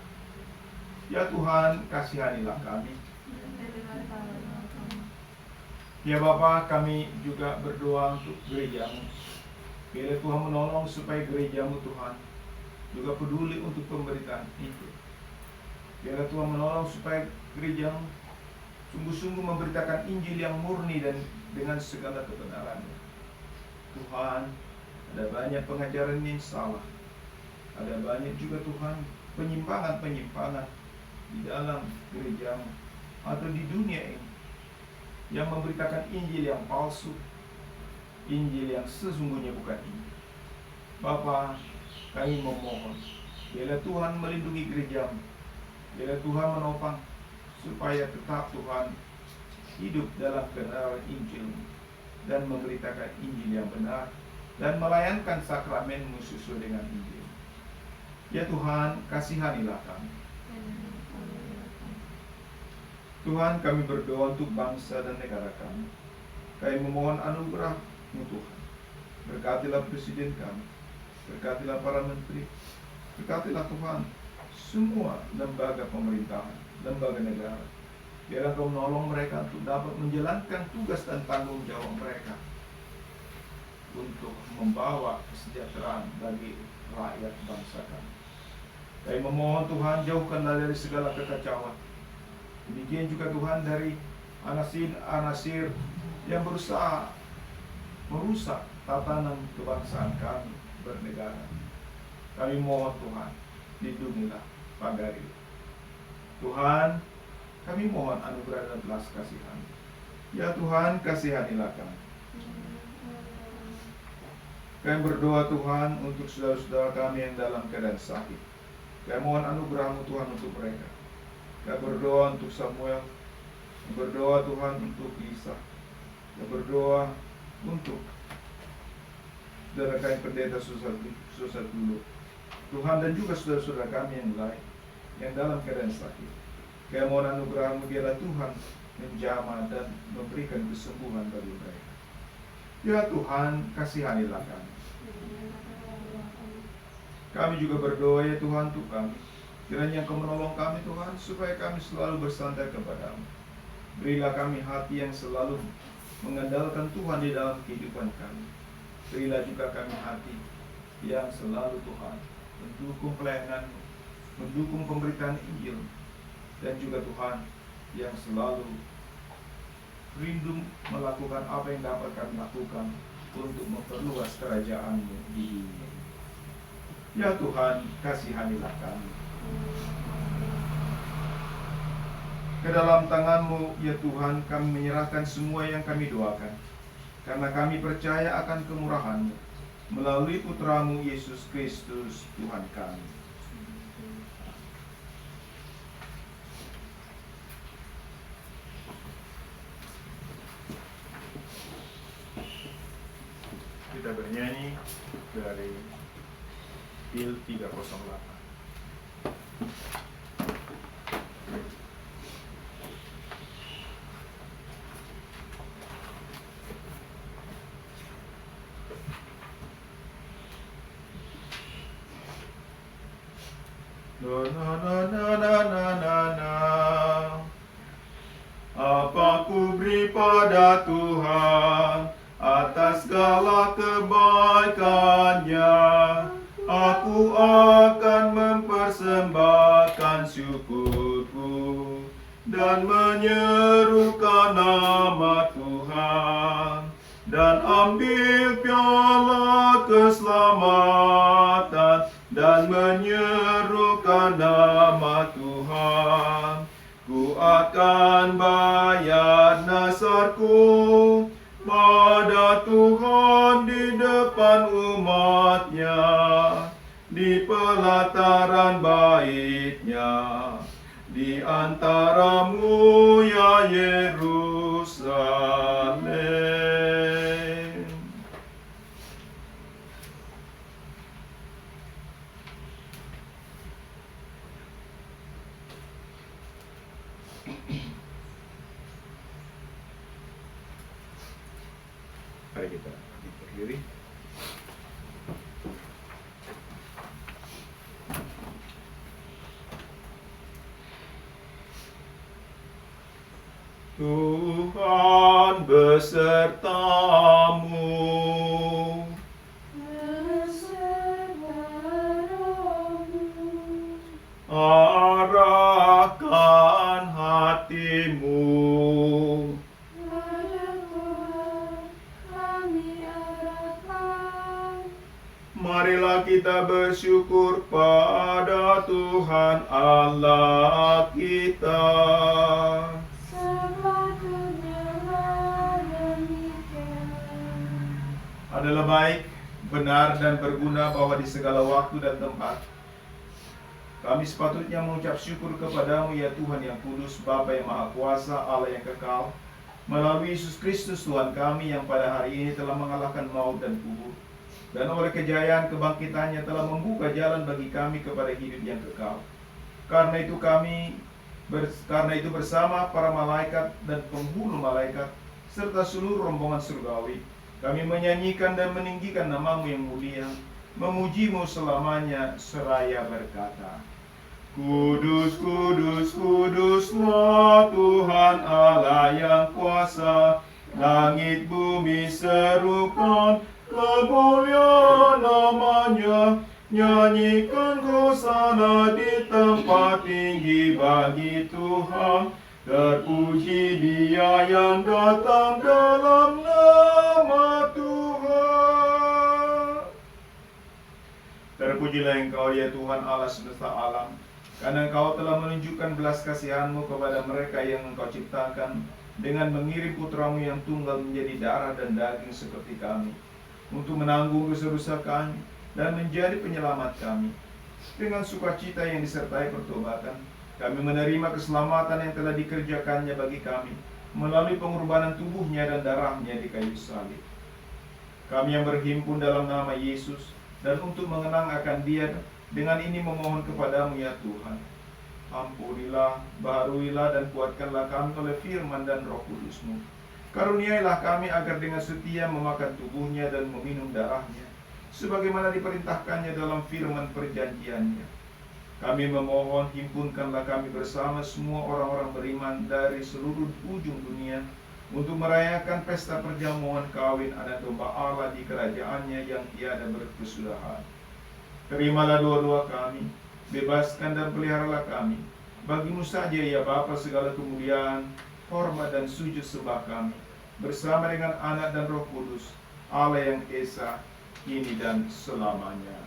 Ya Tuhan, kasihanilah kami. Ya Bapa, kami juga berdoa untuk gerejamu. Biarlah Tuhan menolong supaya gerejamu Tuhan juga peduli untuk pemberitaan Injil. Biarlah Tuhan menolong supaya gerejamu sungguh-sungguh memberitakan Injil yang murni dan dengan segala kebenarannya. Tuhan, ada banyak pengajaran yang salah. Ada banyak juga Tuhan penyimpangan-penyimpangan di dalam gerejamu atau di dunia ini yang memberitakan Injil yang palsu, Injil yang sesungguhnya bukan Injil. Bapa, kami memohon, biarlah Tuhan melindungi gerejamu, biarlah Tuhan menopang supaya tetap Tuhan hidup dalam kebenaran Injil dan memberitakan Injil yang benar dan melayankan sakramenmu sesuai dengan Injil. Ya Tuhan, kasihanilah kami. Tuhan, kami berdoa untuk bangsa dan negara kami. Kami memohon anugerah-Mu Tuhan. Berkatilah presiden kami, berkatilah para menteri, berkatilah Tuhan semua lembaga pemerintahan, lembaga negara. Biarlah Kau menolong mereka untuk dapat menjalankan tugas dan tanggung jawab mereka untuk membawa kesejahteraan bagi rakyat bangsa kami. Kami memohon Tuhan, jauhkanlah dari segala kekacauan. Demikian juga Tuhan dari anasir yang berusaha merusak tatanan kebangsaan kami bernegara. Kami mohon Tuhan, lindungilah, pagari. Tuhan, kami mohon anugerah dan belas kasihan. Ya Tuhan, kasihanilah kami. Kami berdoa Tuhan untuk saudara-saudara kami yang dalam keadaan sakit. Kami mohon anugerah-Mu Tuhan untuk mereka. Kami berdoa untuk Samuel, kami berdoa Tuhan untuk Lisa, kami berdoa untuk saudara kami pendeta susah dulu Tuhan, dan juga saudara-saudara kami yang lain yang dalam keadaan sakit. Kami mohon anugerah-Mu, biarlah Tuhan menjamah dan memberikan kesembuhan bagi mereka. Ya Tuhan, kasihanilah kami. Kami juga berdoa ya Tuhan untuk kami. Kiranya Engkau menolong kami Tuhan, supaya kami selalu bersandar kepada-Mu. Berilah kami hati yang selalu mengandalkan Tuhan di dalam kehidupan kami. Berilah juga kami hati yang selalu Tuhan mendukung pelayanan-Mu, mendukung pemberitaan Injil, dan juga Tuhan yang selalu rindu melakukan apa yang dapat kami lakukan untuk memperluas kerajaan-Mu di dunia. Ya Tuhan, kasihanilah kami. Ke dalam tangan-Mu, ya Tuhan, kami menyerahkan semua yang kami doakan, karena kami percaya akan kemurahan-Mu melalui Putra-Mu Yesus Kristus Tuhan kami. Kita bernyanyi dari Pil 308. Na na na na na na na. Apa ku beri pada Tuhan atas segala kebaikannya? Aku akan mempersembahkan syukurku dan menyerukan nama Tuhan, dan ambil piala keselamatan dan menyerukan nama Tuhan. Ku akan bayar nasarku pada Tuhan di depan umatnya, di pelataran baitnya, di antaramu ya Yerusalem. Mari kita berdiri. Tuhan besertamu. Arahkan hatimu. Marilah kita bersyukur pada Tuhan Allah kita. Adalah baik, benar, dan berguna bahwa di segala waktu dan tempat kami sepatutnya mengucap syukur kepadamu ya Tuhan yang kudus, Bapa yang Maha Kuasa, Allah yang kekal, melalui Yesus Kristus Tuhan kami yang pada hari ini telah mengalahkan maut dan kubur, dan oleh kejayaan kebangkitannya telah membuka jalan bagi kami kepada hidup yang kekal. Karena itu bersama para malaikat dan penghulu malaikat serta seluruh rombongan surgawi, kami menyanyikan dan meninggikan namamu yang mulia, memujimu selamanya seraya berkata, Kudus, kudus, kuduslah Tuhan Allah yang kuasa, langit bumi serukan kemuliaan namanya. Nyanyikan hosana di tempat tinggi bagi Tuhan, terpuji Dia yang datang dalam nama Tuhan. Terpujilah Engkau ya Tuhan Allah semesta alam, karena Engkau telah menunjukkan belas kasihan-Mu kepada mereka yang Engkau ciptakan, dengan mengirim putra-Mu yang tunggal menjadi darah dan daging seperti kami, untuk menanggung dosa-dosa kami dan menjadi penyelamat kami. Dengan sukacita yang disertai pertobatan, kami menerima keselamatan yang telah dikerjakannya bagi kami melalui pengorbanan tubuhnya dan darahnya di kayu salib. Kami yang berhimpun dalam nama Yesus dan untuk mengenang akan Dia, dengan ini memohon kepadamu ya Tuhan, ampunilah, baharuilah dan kuatkanlah kami oleh firman dan Roh Kudus-Mu. Karuniailah kami agar dengan setia memakan tubuhnya dan meminum darahnya, sebagaimana diperintahkannya dalam firman perjanjiannya. Kami memohon, himpunkanlah kami bersama semua orang-orang beriman dari seluruh ujung dunia untuk merayakan pesta perjamuan kawin anak domba Allah di kerajaannya yang tiada berkesudahan. Terimalah doa-doa kami, bebaskan dan peliharalah kami. Bagimu saja ya Bapa segala kemuliaan, hormat dan sujud sembah kami, bersama dengan Anak dan Roh Kudus, Allah yang esa, kini dan selamanya.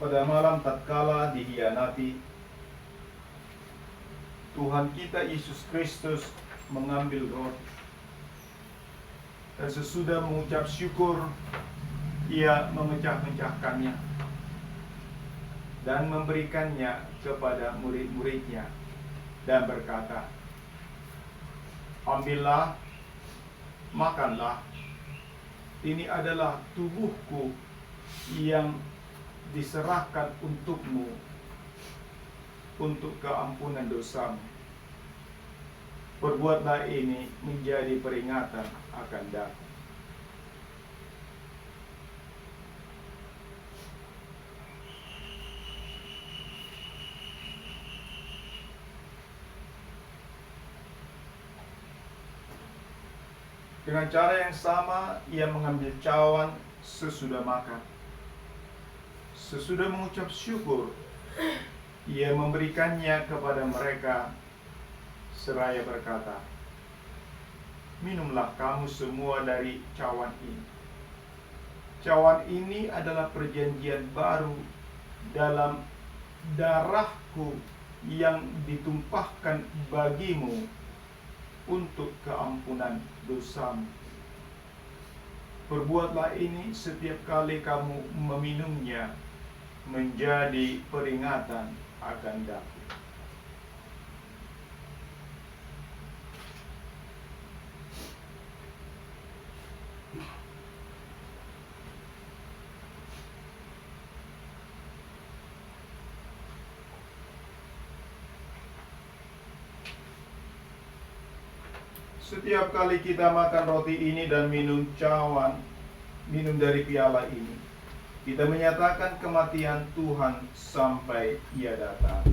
Pada malam tatkala dihianati, Tuhan kita Yesus Kristus mengambil roti, dan sesudah mengucap syukur, Ia memecah-mecahkannya dan memberikannya kepada murid-muridnya dan berkata, 'Ambillah, makanlah, Ini adalah tubuhku yang diserahkan untukmu untuk keampunan dosamu. Perbuatlah ini menjadi peringatan akan daku. Dengan cara yang sama, ia mengambil cawan sesudah makan. Sesudah mengucap syukur, ia memberikannya kepada mereka seraya berkata, "Minumlah kamu semua dari cawan ini. Cawan ini adalah perjanjian baru dalam darahku yang ditumpahkan bagimu untuk keampunan dosamu. Perbuatlah ini setiap kali kamu meminumnya menjadi peringatan akan daku." Setiap kali kita makan roti ini dan minum dari piala ini, kita menyatakan kematian Tuhan sampai Ia datang.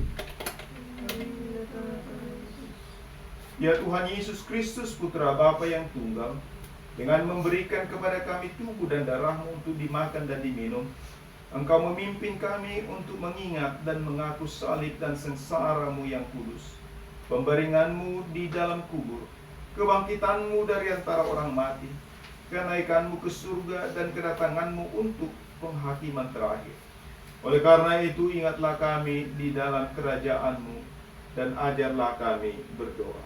Ya Tuhan Yesus Kristus, Putra Bapa yang tunggal, dengan memberikan kepada kami tubuh dan darah-Mu untuk dimakan dan diminum, Engkau memimpin kami untuk mengingat dan mengaku salib dan sengsara-Mu yang kudus, pembaringan-Mu di dalam kubur, kebangkitan-Mu dari antara orang mati, kenaikan-Mu ke surga, dan kedatangan-Mu untuk penghakiman terakhir. Oleh karena itu, ingatlah kami di dalam kerajaan-Mu dan ajarlah kami berdoa.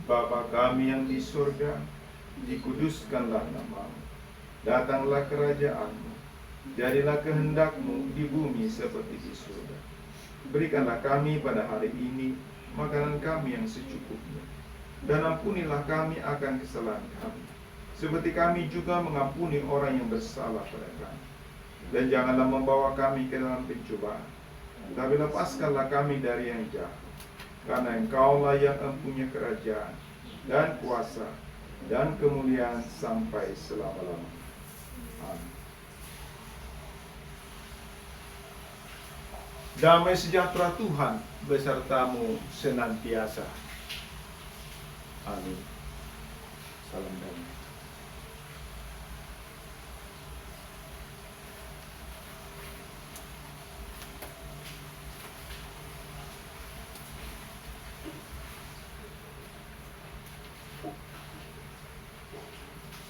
Bapa kami yang di surga, dikuduskanlah nama-Mu. Datanglah kerajaan-Mu. Jadilah kehendak-Mu di bumi seperti di surga. Berikanlah kami pada hari ini makanan kami yang secukupnya. Dan ampunilah kami akan kesalahan kami, seperti kami juga mengampuni orang yang bersalah pada kami. Dan janganlah membawa kami ke dalam pencobaan, tapi lepaskanlah kami dari yang jahat. Karena Engkaulah yang mempunyai kerajaan, dan kuasa, dan kemuliaan sampai selama-lamanya. Amin. Damai sejahtera Tuhan besertamu senantiasa. Amin. Salam damai.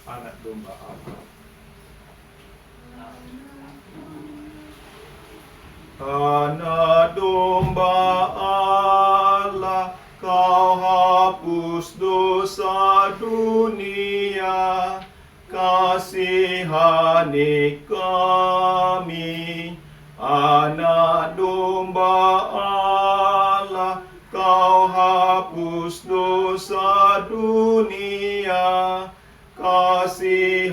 Anak domba Allah. Anak domba Allah, Kau hapus dosa dunia, kasihani kami. Anak domba Allah, Kau hapus dosa dunia, kasihani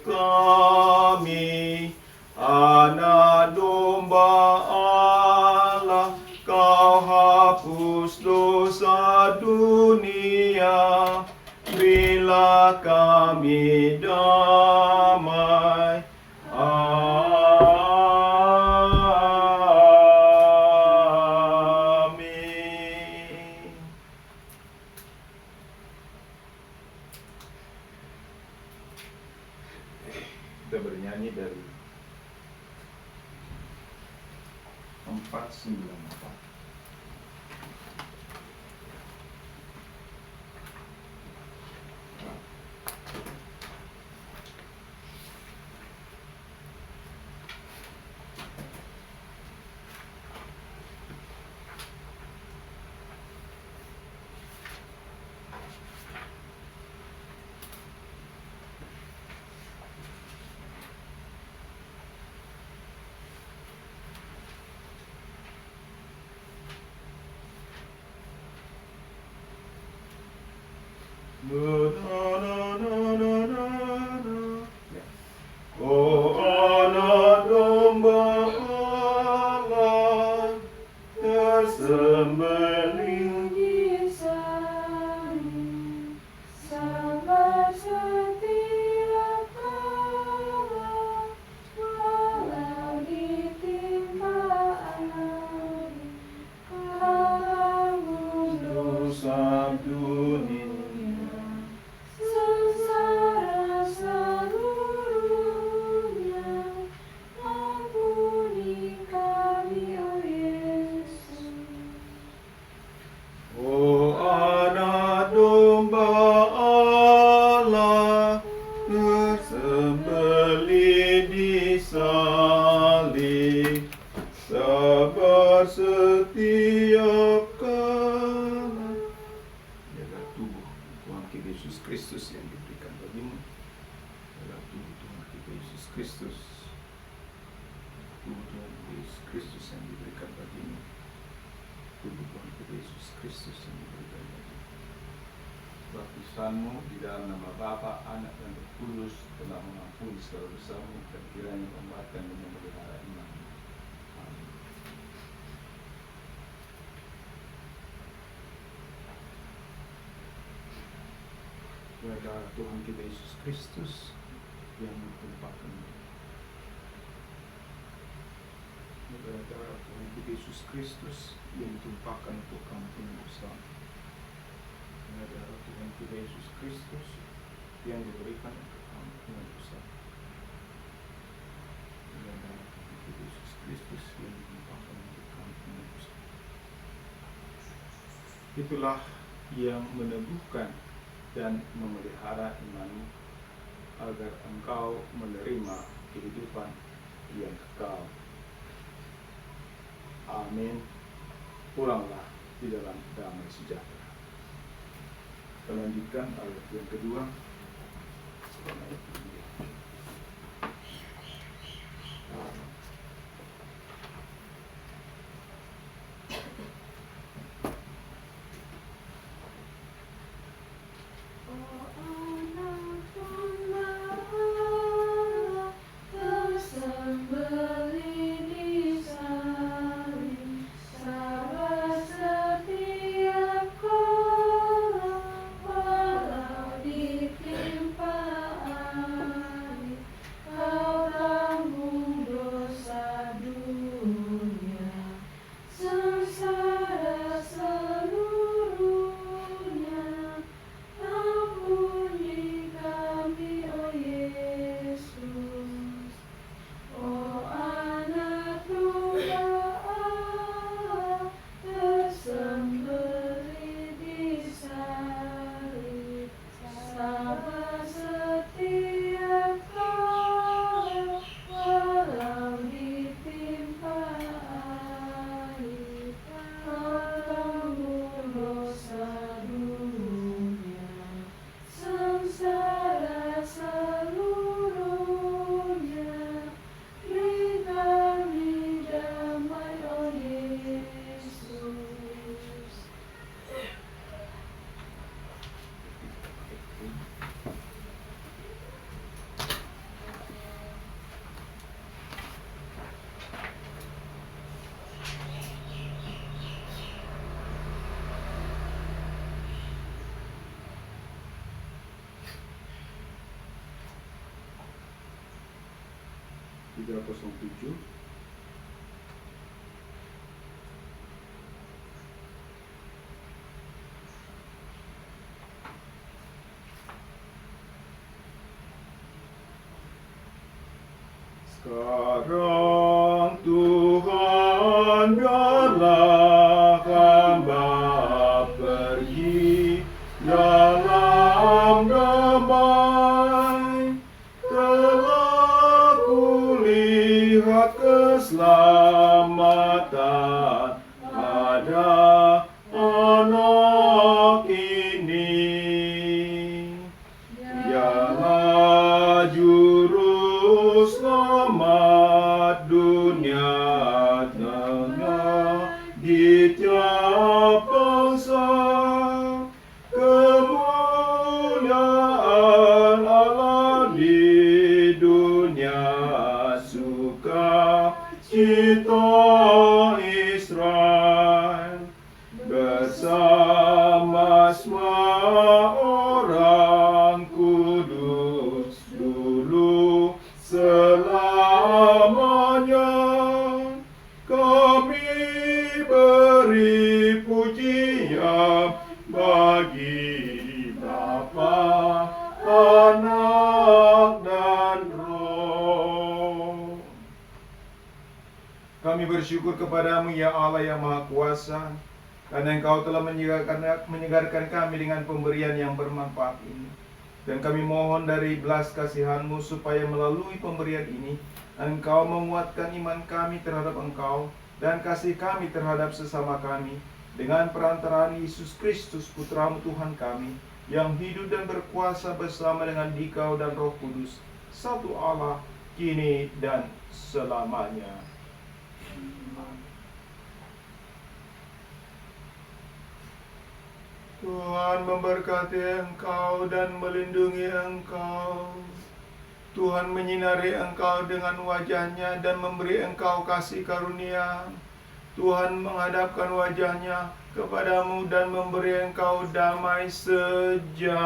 kami. Anak domba Allah, Kau hapus dosa dunia, berilah kami damai. Amin. Kita bernyanyi dari 494. Na na na na na. tersembelih di salib, sabar setiap kala. Adalah tubuh Tuhan kita Yesus Kristus yang diberikan bagimu. Adalah tubuh Tuhan kita Yesus Kristus. Tubuh Tuhan kita Yesus Kristus yang diberikan bagimu. Tubuh Tuhan kita Yesus Kristus yang diberikan bagimu. Baptisanmu di dalam nama Bapa, Anak, dan Roh Kudus telah mengampuni segala dosamu dan kiranya menguatkan dan memelihara iman. Amin. Darah Tuhan kita Yesus Kristus yang ditumpahkan. Darah Tuhan kita Yesus Kristus yang ditumpahkan untuk ampun dosa. Darah Tuhan kita Yesus Kristus yang diberikan untuk ampunan dosa. Darah Tuhan kita Yesus Kristus yang ditumpahkan untuk ampunan dosa. Itulah yang meneguhkan dan memelihara imanmu agar engkau menerima kehidupan yang kekal. Amin. Pulanglah di dalam damai sejahtera. Kita lanjutkan ayat yang kedua. Tiga 307. Sekarang Tuhan biarlah hamba pergi dalam damai, telah kulihat keselamatan pada anak ini. Dialah juru selamat dunia tengah di tiap bangsa. Kemuliaan Allah di dunia, suka cita Israel bersama semua orang kudus dulu selamanya. Kami beri pujian bagi Bapa, Anak, dan Roh. Kami bersyukur kepadamu ya Allah yang Maha Kuasa, karena Engkau telah menyegarkan kami dengan pemberian yang bermanfaat ini. Dan kami mohon dari belas kasihan-Mu supaya melalui pemberian ini Engkau menguatkan iman kami terhadap Engkau dan kasih kami terhadap sesama kami dengan perantaraan Yesus Kristus Putra-Mu Tuhan kami, yang hidup dan berkuasa bersama dengan Dikau dan Roh Kudus, satu Allah, kini dan selamanya. Tuhan memberkati engkau dan melindungi engkau. Tuhan menyinari engkau dengan wajah-Nya dan memberi engkau kasih karunia. Tuhan menghadapkan wajah-Nya kepadamu dan memberi engkau damai sejahtera.